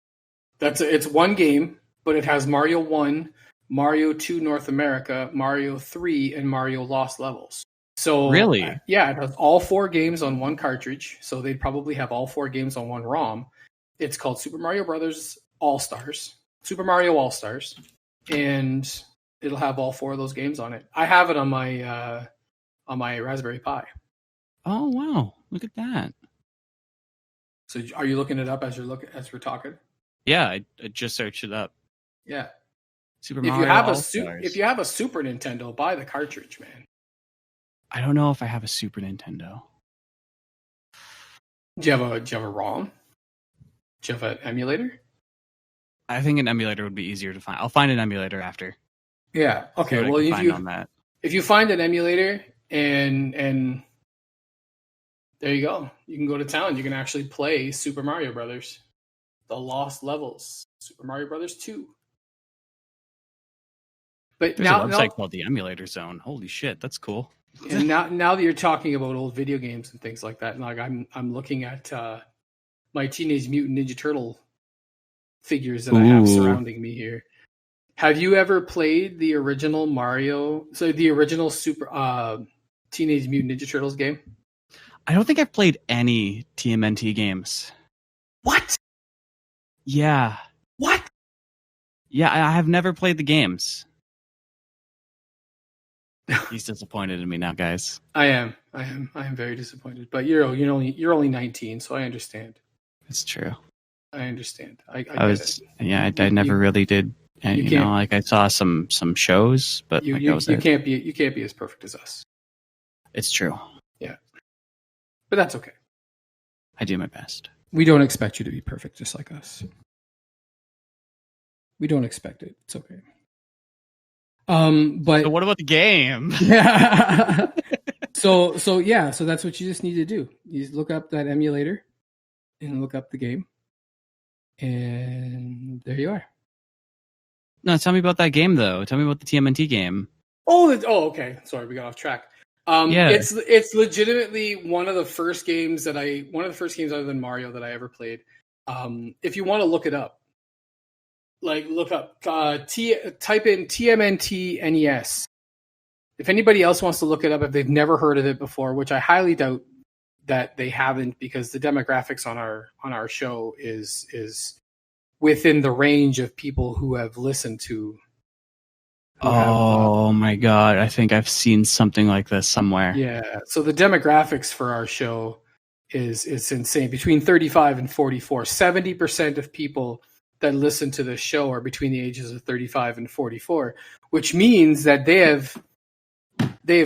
it's one game, but it has Mario 1, Mario 2 North America, Mario 3, and Mario Lost Levels. So really? Yeah, it has all 4 games on one cartridge, so they'd probably have all 4 games on one ROM. It's called Super Mario Brothers All-Stars, Super Mario All-Stars, and it'll have all 4 of those games on it. I have it on my Raspberry Pi. Oh wow, look at that. So are you looking it up as we're talking? Yeah, I just searched it up. Yeah. Super Mario If you have a Super Nintendo, buy the cartridge, man. I don't know if I have a Super Nintendo. Do you have a ROM? Do you have an emulator? I think an emulator would be easier to find. I'll find an emulator after. Yeah. Okay. Well, if you find an emulator and there you go, you can go to town. You can actually play Super Mario Brothers, The Lost Levels, Super Mario Brothers 2. But there's a website called the Emulator Zone. Holy shit, that's cool. And now that you're talking about old video games and things like that, like I'm looking at my Teenage Mutant Ninja Turtle figures that I have surrounding me here. Have you ever played the original Mario? So the original Super Teenage Mutant Ninja Turtles game? I don't think I've played any TMNT games. What? Yeah. What? Yeah, I have never played the games. He's disappointed in me now, guys. I am very disappointed. But you're only 19, so I understand. It's true. I understand. I never really did. And I saw some shows, but you can't be as perfect as us. It's true. Yeah, but that's okay. I do my best. We don't expect you to be perfect, just like us. We don't expect it. It's okay. But so what about the game? Yeah. So that's what you just need to do. You just look up that emulator and look up the game. And there you are. No, tell me about that game though. Tell me about the TMNT game. Okay. Sorry, we got off track. Yeah. It's legitimately one of the first games other than Mario that I ever played. If you want to look it up, look up type in TMNT NES. If anybody else wants to look it up, if they've never heard of it before, which I highly doubt that they haven't, because the demographics on our show is within the range of people who have listened to. My god, I think I've seen something like this somewhere. Yeah, so the demographics for our show is insane. Between 35 and 44, 70% of people that listen to this show are between the ages of 35 and 44, which means that they have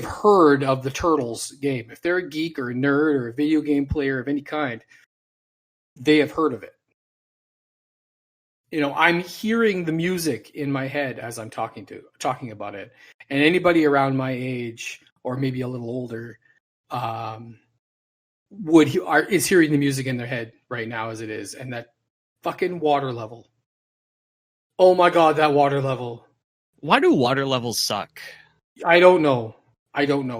heard of the Turtles game. If they're a geek or a nerd or a video game player of any kind, they have heard of it. I'm hearing the music in my head as I'm talking about it. And anybody around my age, or maybe a little older, is hearing the music in their head right now as it is. And that fucking water level. Oh my god, that water level. Why do water levels suck? I don't know.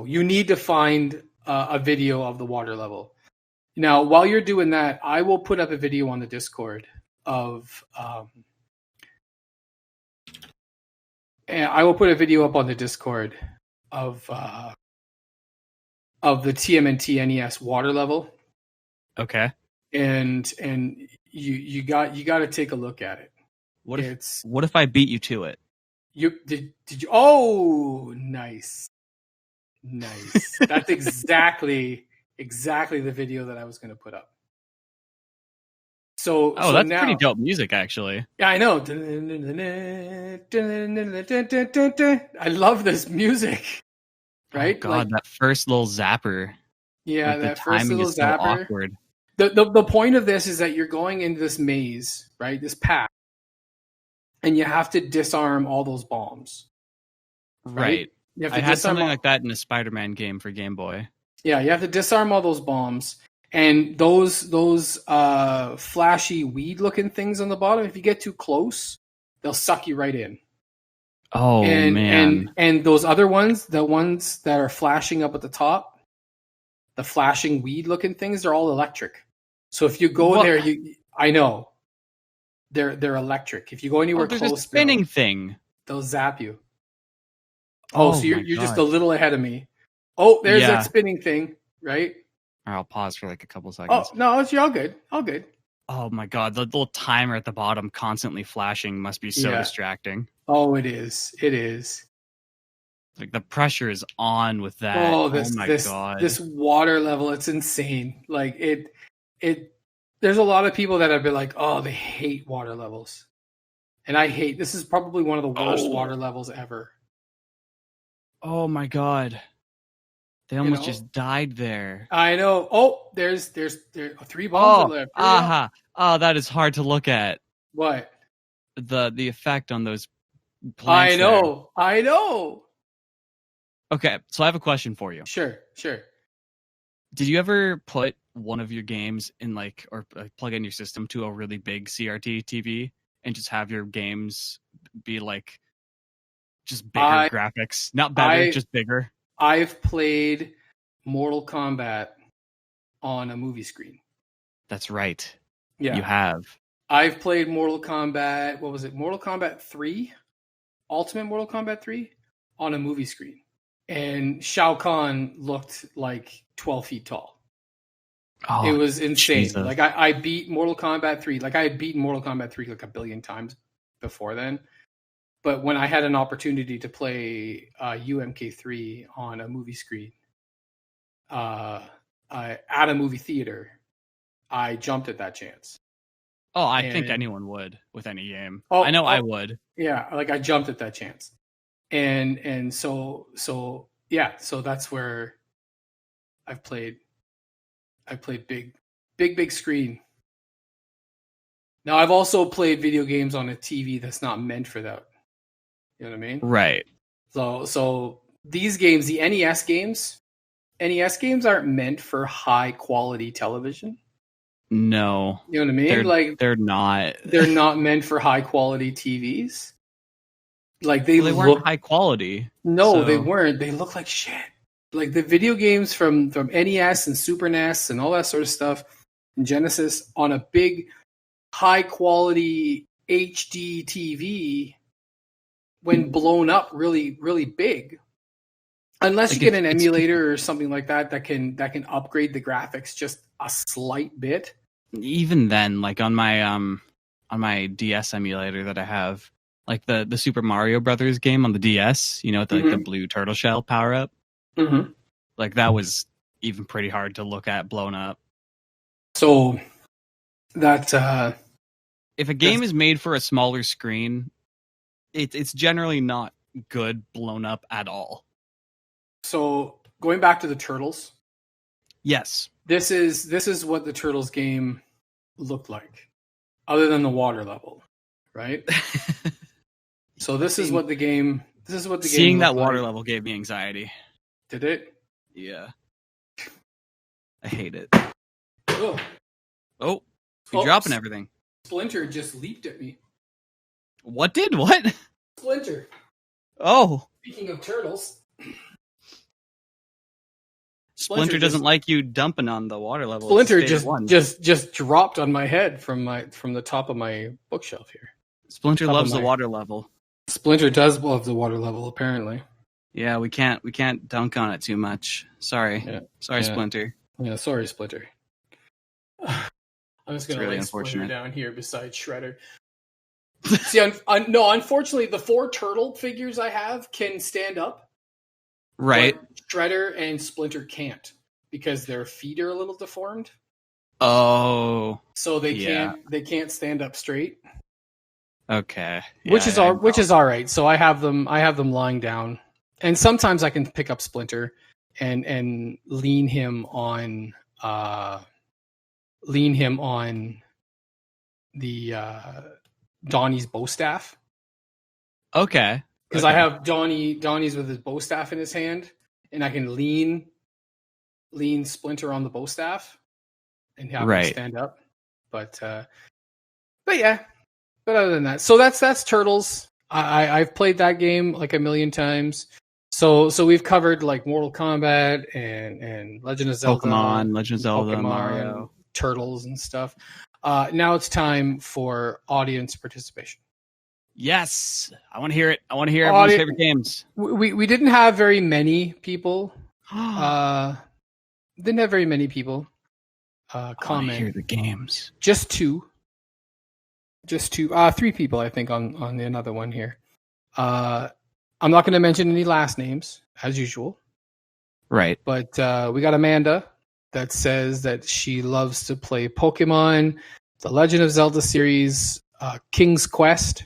You need to find a video of the water level. Now, while you're doing that, I will put up a video on the Discord of and I will put a video up on the Discord of the TMNT NES water level. Okay. And you got to take a look at it. What if I beat you to it? Did you? Oh, nice. That's exactly the video that I was going to put up. So that's now, pretty dope music, actually. Yeah, I know. I love this music. Right? Oh god, that first little zapper. Yeah, that first little zapper. So awkward. The point of this is that you're going into this maze, right? This path, and you have to disarm all those bombs. Right. I had something like that in a Spider-Man game for Game Boy. Yeah, you have to disarm all those bombs. And those flashy weed-looking things on the bottom, if you get too close, they'll suck you right in. Oh, man. And those other ones, the ones that are flashing up at the top, the flashing weed-looking things, they're all electric. So if you go there, I know. They're electric. If you go anywhere close, there's a spinning thing. They'll zap you. So you're just a little ahead of me. There's that spinning thing, right? I'll pause for like a couple seconds. Oh, no, it's all good. All good. Oh my god, the little timer at the bottom constantly flashing must be so distracting. Oh, it is. It is. Like the pressure is on with that. Oh my god. This water level, it's insane. Like it there's a lot of people that have been like, oh, they hate water levels. And this is probably one of the worst water levels ever. Oh my god. They almost just died there. I know. Oh, there's 3 bombs left. Oh, that is hard to look at. What? The effect on those plants. I know. Okay, so I have a question for you. Sure. Did you ever put one of your games in or plug in your system to a really big CRT TV and just have your games be just bigger graphics? Not better, just bigger. I've played Mortal Kombat on a movie screen. That's right. Yeah. You have. I've played Mortal Kombat, what was it? Mortal Kombat 3? Ultimate Mortal Kombat 3 on a movie screen. And Shao Kahn looked like 12 feet tall. Oh, it was insane. Jesus. I beat Mortal Kombat 3. I had beaten Mortal Kombat 3 a billion times before then. But when I had an opportunity to play UMK3 on a movie screen at a movie theater, I jumped at that chance. Oh, I think anyone would with any game. I know I would. Yeah, I jumped at that chance. And so that's where I've played big screen. Now I've also played video games on a TV that's not meant for that. You know what I mean? Right. So these games, the NES games aren't meant for high quality television. No. You know what I mean? They're not. They're not meant for high quality TVs. Like they weren't high quality. No, so. They weren't. They look like shit. Like the video games from NES and Super NES and all that sort of stuff, and Genesis on a big, high quality HD TV, when blown up really, really big. Unless you get an emulator or something like that can upgrade the graphics just a slight bit. Even then, like on my DS emulator that I have, like the Super Mario Brothers game on the DS, you know, with the blue turtle shell power up. Mm-hmm. Like that was even pretty hard to look at blown up. So that if a game is made for a smaller screen, it's generally not good blown up at all. So going back to the Turtles. Yes. This is what the Turtles game looked like, other than the water level, right? So this is what the game. Seeing that water level gave me anxiety. Did it? Yeah. I hate it. Oh, you're dropping everything. Splinter just leaped at me. What did? What? Splinter. Oh. Speaking of turtles. Splinter doesn't like you dumping on the water level. Splinter just dropped on my head from the top of my bookshelf here. Splinter loves the water level. Splinter does love the water level, apparently. Yeah, we can't dunk on it too much. Sorry. Yeah. Sorry, yeah. Splinter. Yeah, sorry, Splinter. I'm just gonna lay Splinter down here beside Shredder. See, unfortunately, the 4 turtle figures I have can stand up. Right. But Shredder and Splinter can't because their feet are a little deformed. Oh. So they can't stand up straight. Okay. Yeah, which is all right. So I have them lying down. And sometimes I can pick up Splinter and lean him on the Donnie's bow staff. Okay. Because I have Donnie's with his bow staff in his hand, and I can lean Splinter on the bow staff and have him stand up. But yeah. But other than that, so that's Turtles. I've played that game like a million times. So we've covered like Mortal Kombat and Legend of Zelda, Pokemon, Mario, Turtles and stuff. Now it's time for audience participation. Yes, I want to hear it. I want to hear everyone's favorite games. We didn't have very many people. Didn't have very many people comment. I want to hear the games. Just two. 3 people, I think, on another one here. I'm not going to mention any last names, as usual. Right. But we got Amanda that says that she loves to play Pokemon, the Legend of Zelda series, King's Quest,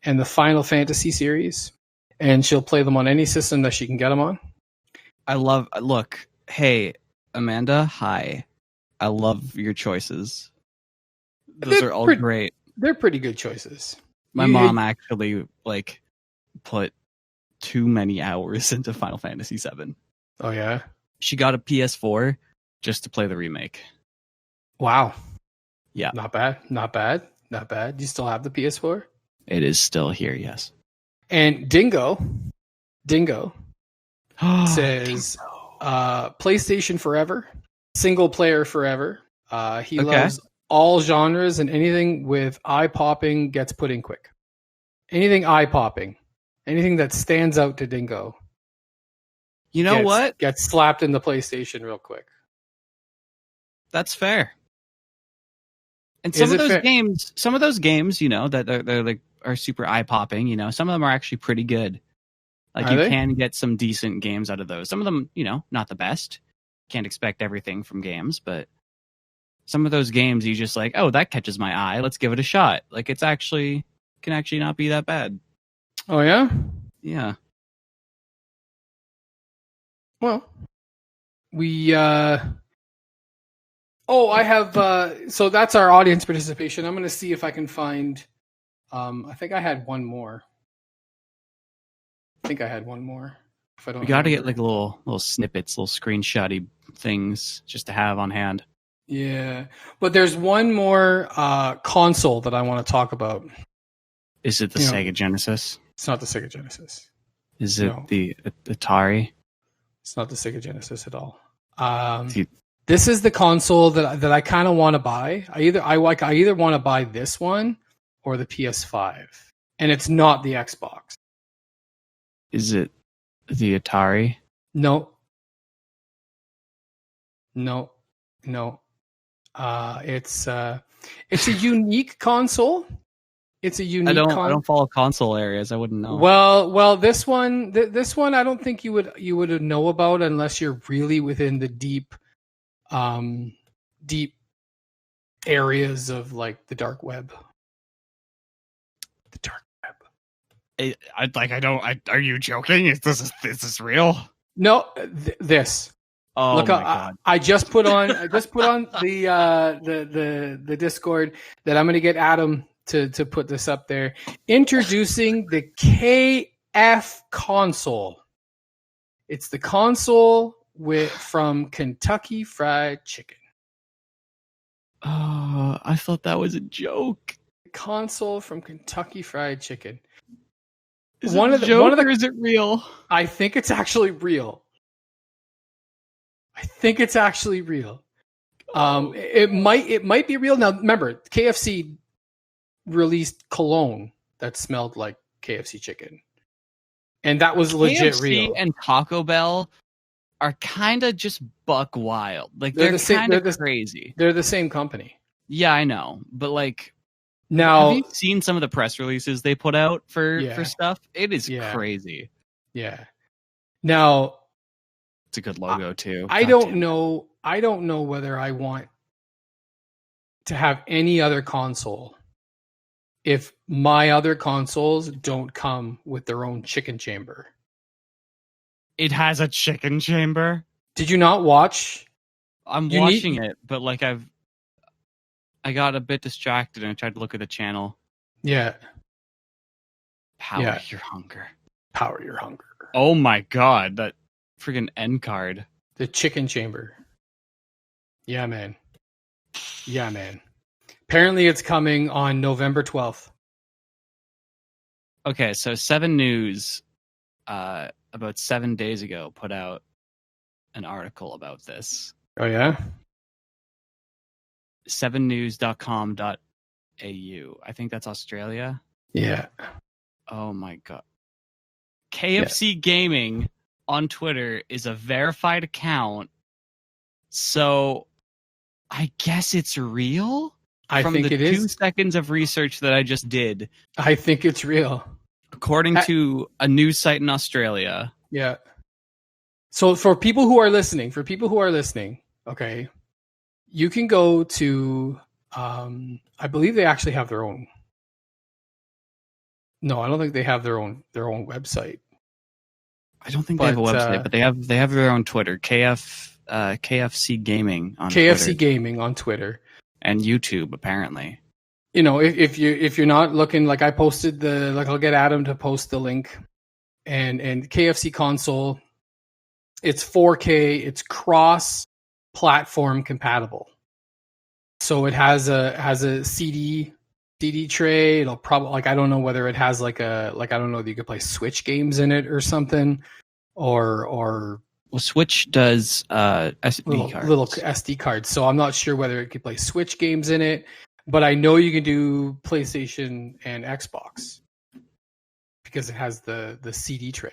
and the Final Fantasy series. And she'll play them on any system that she can get them on. Look, hey, Amanda, hi. I love your choices. Those are all great. They're pretty good choices. My mom actually put too many hours into Final Fantasy VII. Oh yeah? She got a PS4 just to play the remake. Wow. Yeah. Not bad. You still have the PS4? It is still here, yes. And Dingo says PlayStation forever, single player forever. He loves all genres, and anything with eye-popping gets put in quick. Anything eye-popping. Anything that stands out to Dingo. You know what? Gets slapped in the PlayStation real quick. That's fair. And some of those games, you know, that they're are super eye-popping, you know, some of them are actually pretty good. Like you can get some decent games out of those. Some of them, you know, not the best. Can't expect everything from games, but some of those games you just like, oh, that catches my eye. Let's give it a shot. Like can actually not be that bad. Oh yeah? Yeah. Well, we I have so that's our audience participation. I'm going to see if I can find I think I had one more. If I don't We got to get like little snippets, little screenshotty things just to have on hand. Yeah, but there's one more console that I want to talk about. Is it the Sega Genesis? It's not the Sega Genesis. Is it the Atari? It's not the Sega Genesis at all. This is the console that I kind of want to buy. I either want to buy this one or the PS5, and it's not the Xbox. Is it the Atari? No. It's a unique console. It's a unique. I don't follow console areas. I wouldn't know. Well, this one, I don't think you would know about unless you're really within the deep areas of like the dark web. The dark web. Are you joking? Is this real? No, this. Oh look, my God. I just put on the Discord that I'm going to get Adam to put this up there. Introducing the KF console. It's the console from Kentucky Fried Chicken. Oh, I thought that was a joke. Console from Kentucky Fried Chicken. Is it a joke or is it real? I think it's actually real. It might be real. Now, remember, KFC released cologne that smelled like KFC chicken, and that was legit KFC real. And Taco Bell are kind of just buck wild. Like they're kind of crazy. They're the same company. Yeah, I know, but like now, have you seen some of the press releases they put out for stuff? It is crazy. Yeah. Now. It's a good logo too. I don't know whether I want to have any other console if my other consoles don't come with their own chicken chamber. It has a chicken chamber? Did you not watch? I'm watching it, but like I got a bit distracted and I tried to look at the channel. Yeah. Power your hunger. Power your hunger. Oh my God, that friggin' end card. The chicken chamber. Yeah, man. Apparently it's coming on November 12th. Okay, so 7 News about 7 days ago put out an article about this. Oh, yeah? 7news.com.au. I think that's Australia. Yeah. Oh my God. KFC Gaming on Twitter is a verified account, so I guess it's real? I think it is. 2 seconds of research that I just did. I think it's real. According to a news site in Australia. Yeah. So for people who are listening, okay, you can go to, I believe they actually have their own. No, I don't think they have their own website. I don't think they have a website, but they have their own Twitter, KFC Gaming on Twitter. KFC Gaming on Twitter and YouTube apparently. You know, if you're not looking, like I posted I'll get Adam to post the link, and KFC console, it's 4K, it's cross-platform compatible, so it has a CD tray. It'll probably I don't know whether it has I don't know that you could play Switch games in it or something, or well, Switch does SD cards. Little SD cards. So I'm not sure whether it could play Switch games in it, but I know you can do PlayStation and Xbox because it has the CD tray.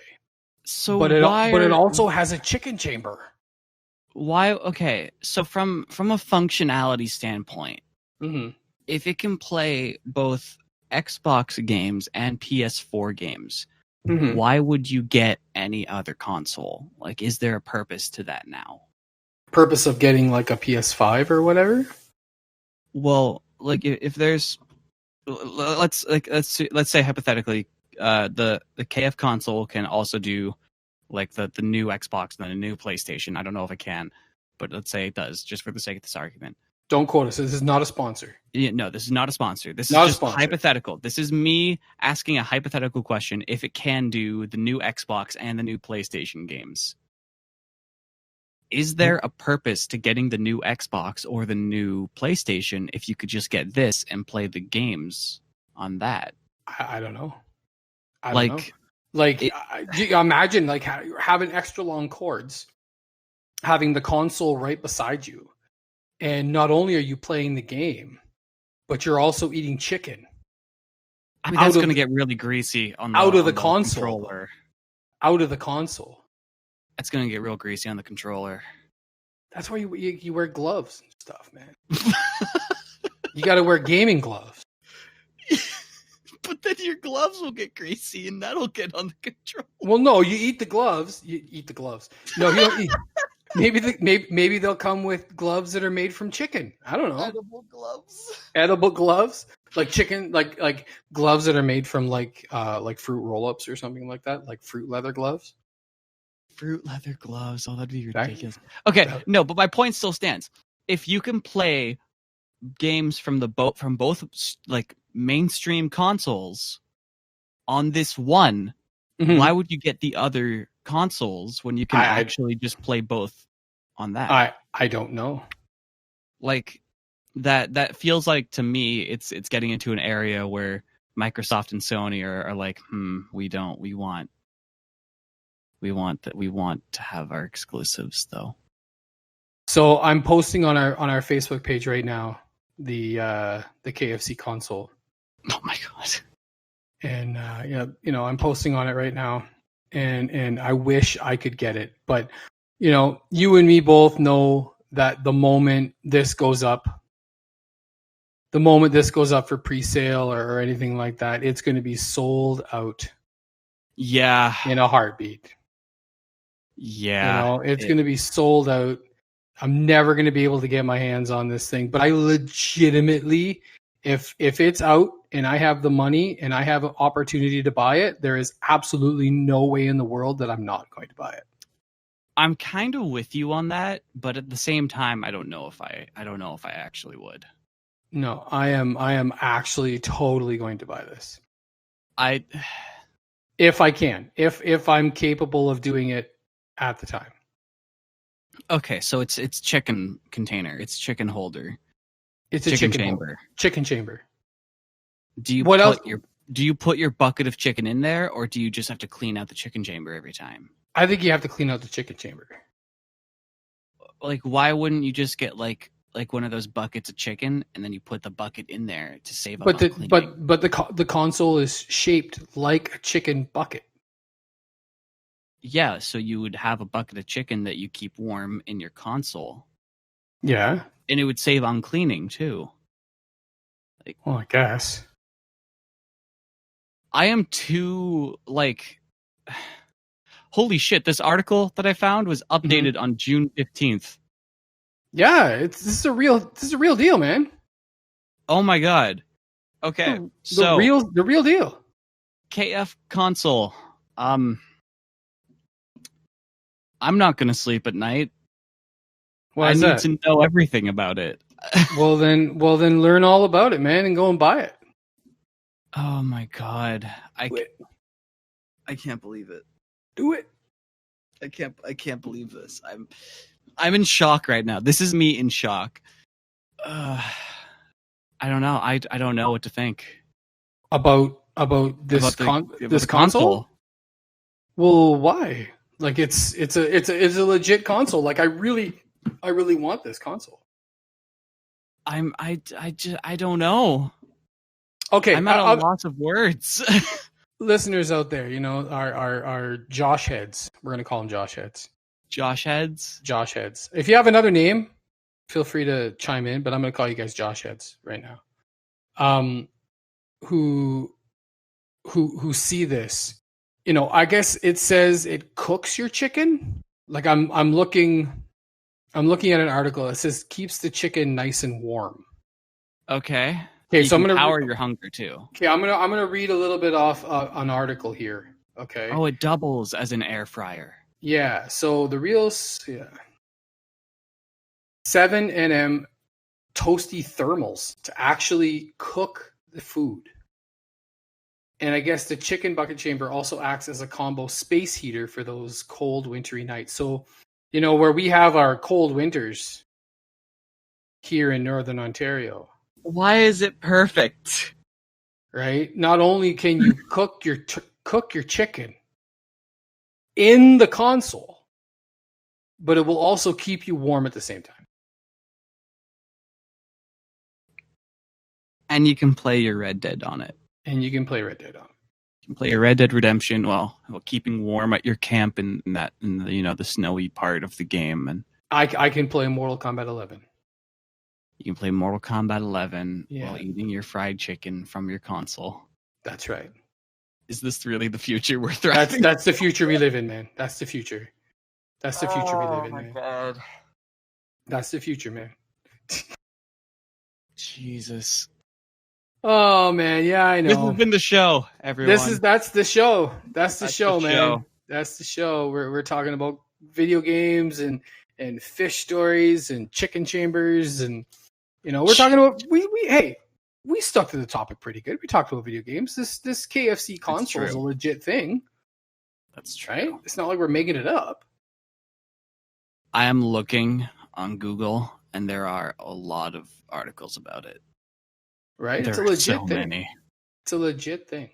So but it also has a chicken chamber. Why? Okay, so from a functionality standpoint. Mm-hmm. If it can play both Xbox games and PS4 games, why would you get any other console? Like, is there a purpose to that now? Purpose of getting like a PS5 or whatever? Well, like if there's, let's say hypothetically, the KF console can also do like the new Xbox and the new PlayStation. I don't know if it can, but let's say it does, just for the sake of this argument. Don't quote us. This is not a sponsor. Yeah, no, this is not a sponsor. This not is just hypothetical. This is me asking a hypothetical question if it can do the new Xbox and the new PlayStation games. Is there a purpose to getting the new Xbox or the new PlayStation if you could just get this and play the games on that? I don't know. I don't Like, know. Like, imagine like having extra long cords, having the console right beside you, and not only are you playing the game, but you're also eating chicken. I mean, that's going to get really greasy on the console. Controller. Out of the console. That's going to get real greasy on the controller. That's why you wear gloves and stuff, man. You got to wear gaming gloves. But then your gloves will get greasy, and that'll get on the controller. Well, no, you eat the gloves. You eat the gloves. No, you don't eat. Maybe they'll come with gloves that are made from chicken. I don't know. Edible gloves. Edible gloves, like chicken, like gloves that are made from like fruit roll-ups or something like that, like fruit leather gloves. Fruit leather gloves. Oh, that'd be ridiculous. Okay, no, but my point still stands. If you can play games from both like mainstream consoles on this one, why would you get the other consoles when you can actually just play both on that? I don't know. Like that feels like, to me, it's getting into an area where Microsoft and Sony are like, we want to have our exclusives though. So I'm posting on our Facebook page right now the KFC console. Oh my god. And I'm posting on it right now, and I wish I could get it, but you and me both know that the moment this goes up for pre-sale or anything like that, it's going to be sold out. Yeah. In a heartbeat. Yeah. It's going to be sold out. I'm never going to be able to get my hands on this thing, but I legitimately, if it's out and I have the money and I have an opportunity to buy it, there is absolutely no way in the world that I'm not going to buy it. I'm kind of with you on that, but at the same time, I don't know if I actually would. No, I am actually totally going to buy this. If I can, if I'm capable of doing it at the time. Okay, so it's chicken container, it's chicken holder, it's a chicken chamber. Chicken chamber. Do you put your bucket of chicken in there, or do you just have to clean out the chicken chamber every time? I think you have to clean out the chicken chamber. Like, why wouldn't you just get like one of those buckets of chicken, and then you put the bucket in there to save up on cleaning? But the console is shaped like a chicken bucket. Yeah, so you would have a bucket of chicken that you keep warm in your console. Yeah. And it would save on cleaning too. Well, I guess. I am too holy shit, this article that I found was updated on June 15th. Yeah, this is a real deal, man. Oh my god. Okay. The real deal. KF console. I'm not going to sleep at night. I need to know everything about it. Well then learn all about it, man, and go and buy it. Oh my god. I can't believe it. Do it. I can't believe this. I'm in shock right now. This is me in shock. I don't know. I don't know what to think about this console. Well, why? Like it's a legit console. Like I really want this console. I don't know. Okay, I'm at a loss of words. Listeners out there, our Josh heads. We're gonna call them Josh heads. Josh heads. Josh heads. If you have another name, feel free to chime in. But I'm gonna call you guys Josh heads right now. Who see this? I guess it says it cooks your chicken. Like I'm looking at an article. It says keeps the chicken nice and warm. Okay. So I'm gonna power your hunger too. Okay, I'm gonna read a little bit off an article here. Okay. Oh, it doubles as an air fryer. Yeah. So the real 7 NM toasty thermals to actually cook the food. And I guess the chicken bucket chamber also acts as a combo space heater for those cold, wintry nights. So where we have our cold winters here in Northern Ontario. Why is it perfect? Right? Not only can you cook your chicken in the console, but it will also keep you warm at the same time. And you can play your Red Dead on it. And you can play Red Dead on it. You can play your Red Dead Redemption while keeping warm at your camp in the snowy part of the game. And I can play Mortal Kombat 11. You can play Mortal Kombat 11 while eating your fried chicken from your console. That's right. Is this really the future we're thriving? That's the future we live in, man. That's the future. That's the future we live in, man. Oh, my God. That's the future, man. Jesus. Oh, man. Yeah, I know. This has been the show, everyone. That's the show. That's the show, man. That's the show. We're talking about video games and fish stories and chicken chambers and we're talking about we stuck to the topic pretty good. We talked about video games. This KFC console is a legit thing. That's true. Right? It's not like we're making it up. I am looking on Google and there are a lot of articles about it. Right? It's a legit thing. It's a legit thing.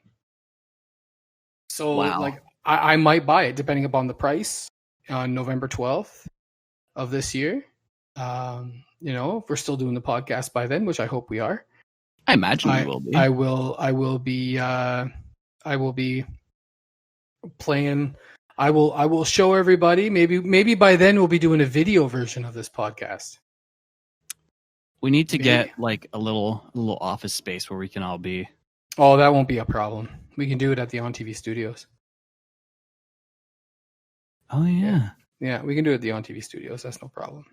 So like I might buy it depending upon the price on November 12th of this year. If we're still doing the podcast by then, which I hope we are. I imagine we will be. I will be playing. I will show everybody. Maybe by then we'll be doing a video version of this podcast. We need to get like a little office space where we can all be. Oh, that won't be a problem. We can do it at the On TV studios. Oh yeah. Yeah, we can do it at the On TV studios. That's no problem.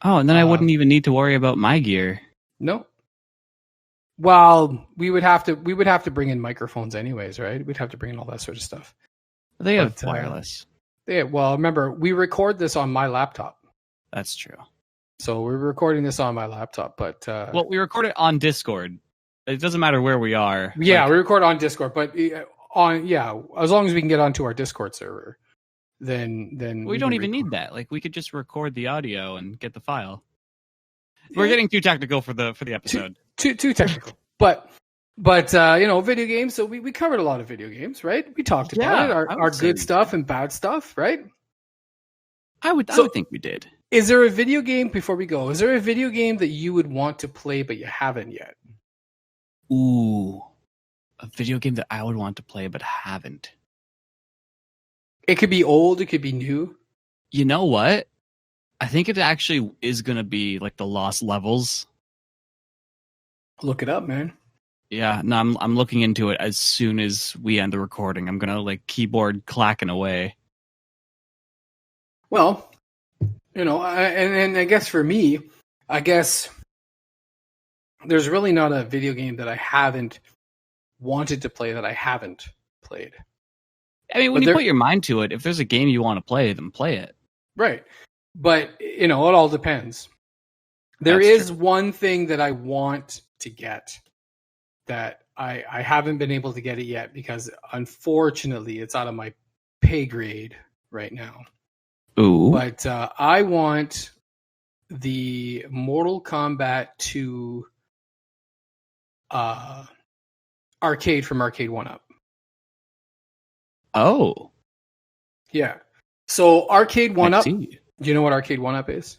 Oh, and then I wouldn't even need to worry about my gear. No. Well, we would have to bring in microphones anyways, right? We'd have to bring in all that sort of stuff. They have wireless. Well, remember, we record this on my laptop. That's true. So we're recording this on my laptop, but we record it on Discord. It doesn't matter where we are. Yeah, we record on Discord, but as long as we can get onto our Discord server. Then we don't even need that. Like we could just record the audio and get the file. We're getting too technical for the episode. Too technical. But video games. So we covered a lot of video games, right? We talked about it. Our good stuff and bad stuff, right? I would think we did. Is there a video game before we go? Is there a video game that you would want to play but you haven't yet? Ooh, a video game that I would want to play but haven't. It could be old. It could be new. You know what? I think it actually is going to be like the Lost Levels. Look it up, man. Yeah, no, I'm looking into it as soon as we end the recording. I'm going to like keyboard clacking away. Well, and I guess for me, there's really not a video game that I haven't wanted to play that I haven't played. I mean, when you put your mind to it, if there's a game you want to play, then play it. Right. But, it all depends. There is one thing that I want to get that I haven't been able to get it yet because, unfortunately, it's out of my pay grade right now. Ooh. But I want the Mortal Kombat 2 arcade from Arcade 1-Up. Oh. Yeah. So Arcade 1-Up, do you know what Arcade 1-Up is?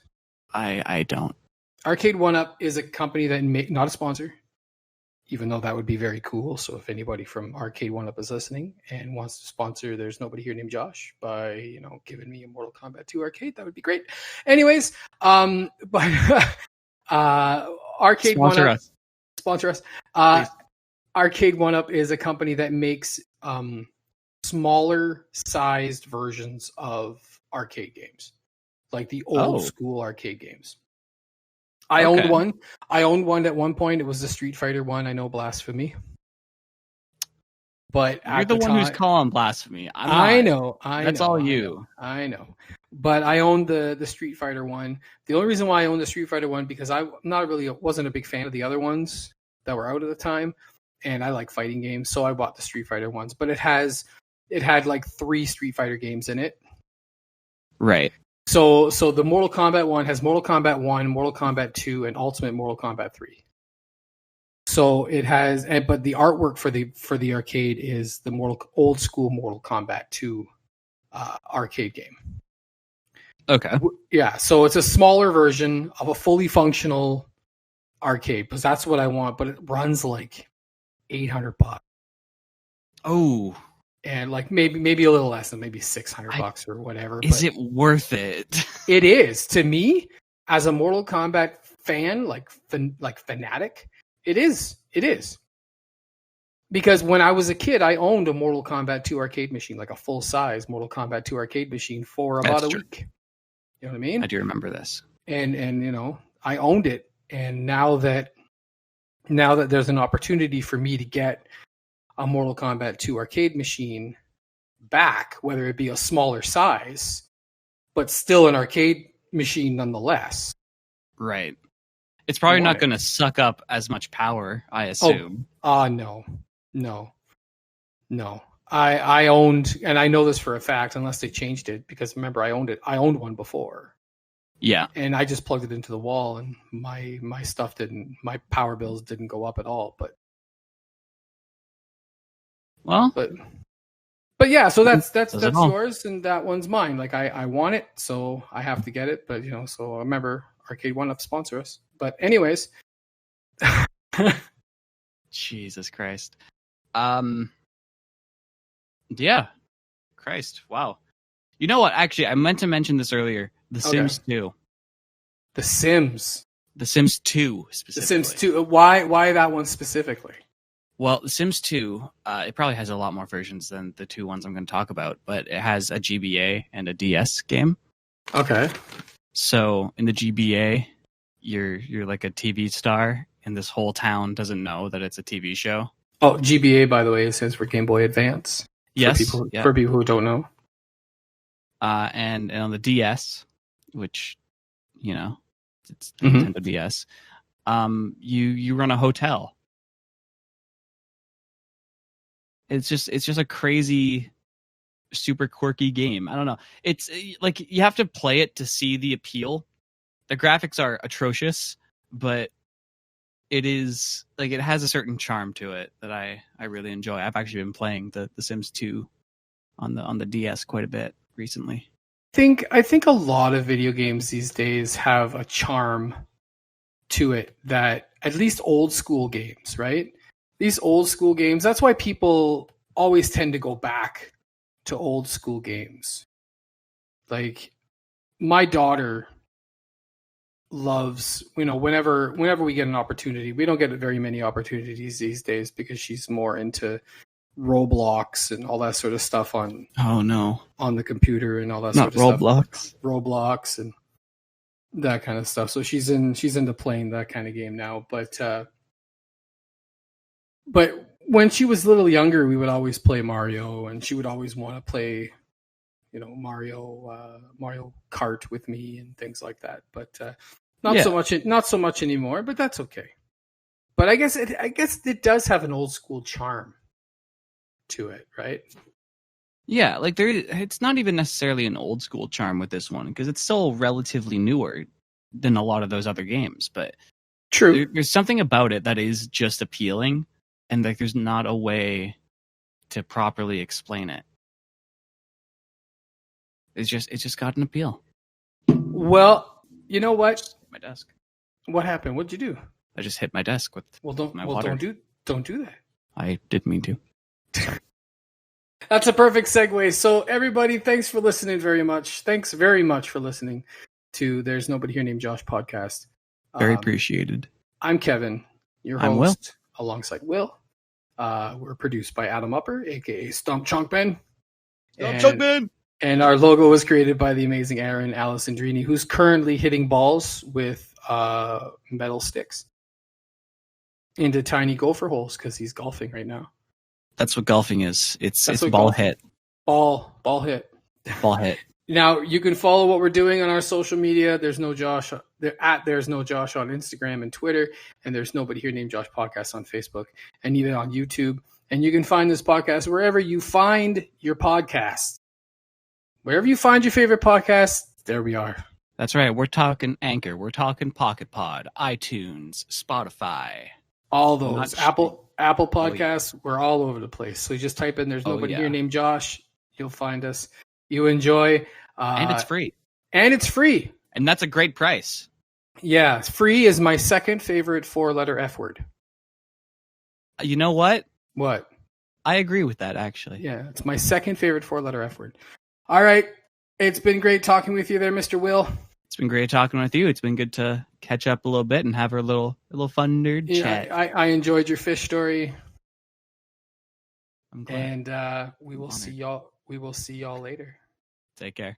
I don't. Arcade 1-Up is a company that not a sponsor, even though that would be very cool. So if anybody from Arcade 1-Up is listening and wants to sponsor, there's nobody here named Josh, by, giving me a Mortal Kombat 2 arcade, that would be great. Anyways, Arcade 1-Up. Sponsor us. Arcade 1-Up is a company that makes smaller sized versions of arcade games, like the old school arcade games. I owned one. I owned one at one point. It was the Street Fighter one. I know, blasphemy. But you're the one who's calling blasphemy. I know. That's all you. I know. But I owned the Street Fighter one. The only reason why I owned the Street Fighter one because I wasn't a big fan of the other ones that were out at the time, and I like fighting games, so I bought the Street Fighter ones. But it had like 3 Street Fighter games in it. Right. So the Mortal Kombat 1 has Mortal Kombat 1, Mortal Kombat 2, and Ultimate Mortal Kombat 3. So it has, but the artwork for the arcade is the old school Mortal Kombat 2 arcade game. Okay. Yeah, so it's a smaller version of a fully functional arcade because that's what I want, but it runs like $800. Oh. And like maybe a little less than maybe $600 or whatever. Is it worth it? It is to me as a Mortal Kombat fan, like fanatic. It is. Because when I was a kid, I owned a Mortal Kombat 2 arcade machine, like a full size Mortal Kombat 2 arcade machine for about a week. You know what I mean? I do remember this. And I owned it. And now that there's an opportunity for me to get a Mortal Kombat 2 arcade machine back, whether it be a smaller size, but still an arcade machine nonetheless. Right. It's probably not going to suck up as much power, I assume. No. I owned, and I know this for a fact, unless they changed it, because remember, I owned it. I owned one before. Yeah. And I just plugged it into the wall, and my power bills didn't go up at all. But yeah, so that's yours, and that one's mine. Like I want it, so I have to get it. But so remember, Arcade One Up sponsor us. But anyways, Jesus Christ. Yeah. Christ. Wow. You know what? Actually, I meant to mention this earlier. The Sims 2. The Sims 2 specifically. The Sims 2. Why that one specifically? Well, The Sims 2, it probably has a lot more versions than the two ones I'm going to talk about, but it has a GBA and a DS game. Okay. So in the GBA, you're like a TV star, and this whole town doesn't know that it's a TV show. Oh, GBA, by the way, it stands for Game Boy Advance. Yes. For people who don't know. And on the DS, which, it's the Nintendo DS, you run a hotel. It's just a crazy, super quirky game. I don't know. It's like you have to play it to see the appeal. The graphics are atrocious, but it is like it has a certain charm to it that I really enjoy. I've actually been playing the Sims 2 on the DS quite a bit recently. I think a lot of video games these days have a charm to it that at least old school games, right? These old school games, that's why people always tend to go back to old school games. Like my daughter loves, whenever we get an opportunity, we don't get very many opportunities these days because she's more into Roblox and all that sort of stuff on the computer and all that sort of stuff. Roblox and that kind of stuff. So she's into playing that kind of game now. But when she was a little younger, we would always play Mario, and she would always want to play, Mario Kart with me and things like that. But not so much anymore. But that's okay. But I guess it does have an old school charm to it, right? Yeah, like it's not even necessarily an old school charm with this one because it's still relatively newer than a lot of those other games. But true, there's something about it that is just appealing. And like, there's not a way to properly explain it. It's just got an appeal. Well, you know what? My desk. What happened? What'd you do? I just hit my desk with my water. Don't do that. I didn't mean to. Sorry. That's a perfect segue. So everybody, thanks for listening very much. Thanks very much for listening to There's Nobody Here Named Josh podcast. Very appreciated. I'm Kevin, your host. I'm Will. Alongside Will. We're produced by Adam Upper, aka Stump Chunk Ben. And our logo was created by the amazing Aaron Alessandrini, who's currently hitting balls with metal sticks into tiny gopher holes because he's golfing right now. That's what golfing is. It's ball hit. Ball hit. Ball hit. Now you can follow what we're doing on our social media. There's no Josh on Instagram and Twitter, and there's Nobody Here Named Josh podcast on Facebook and even on YouTube. And you can find this podcast wherever you find your podcast. Wherever you find your favorite podcast, There we are. That's right. We're talking Anchor. We're talking Pocket Pod, iTunes, Spotify. All those. Apple Podcasts, Oh, yeah. We're all over the place. So you just type in "There's nobody here yeah. named Josh." You'll find us. You enjoy. And it's free. And it's free. And that's a great price. Yeah. Free is my second favorite 4-letter F word. You know what? What? I agree with that, actually. Yeah, it's my second favorite 4-letter F word. All right. It's been great talking with you there, Mr. Will. It's been great talking with you. It's been good to catch up a little bit and have a little fun nerd chat. I enjoyed your fish story. I'm glad. And we will see y'all later. Take care.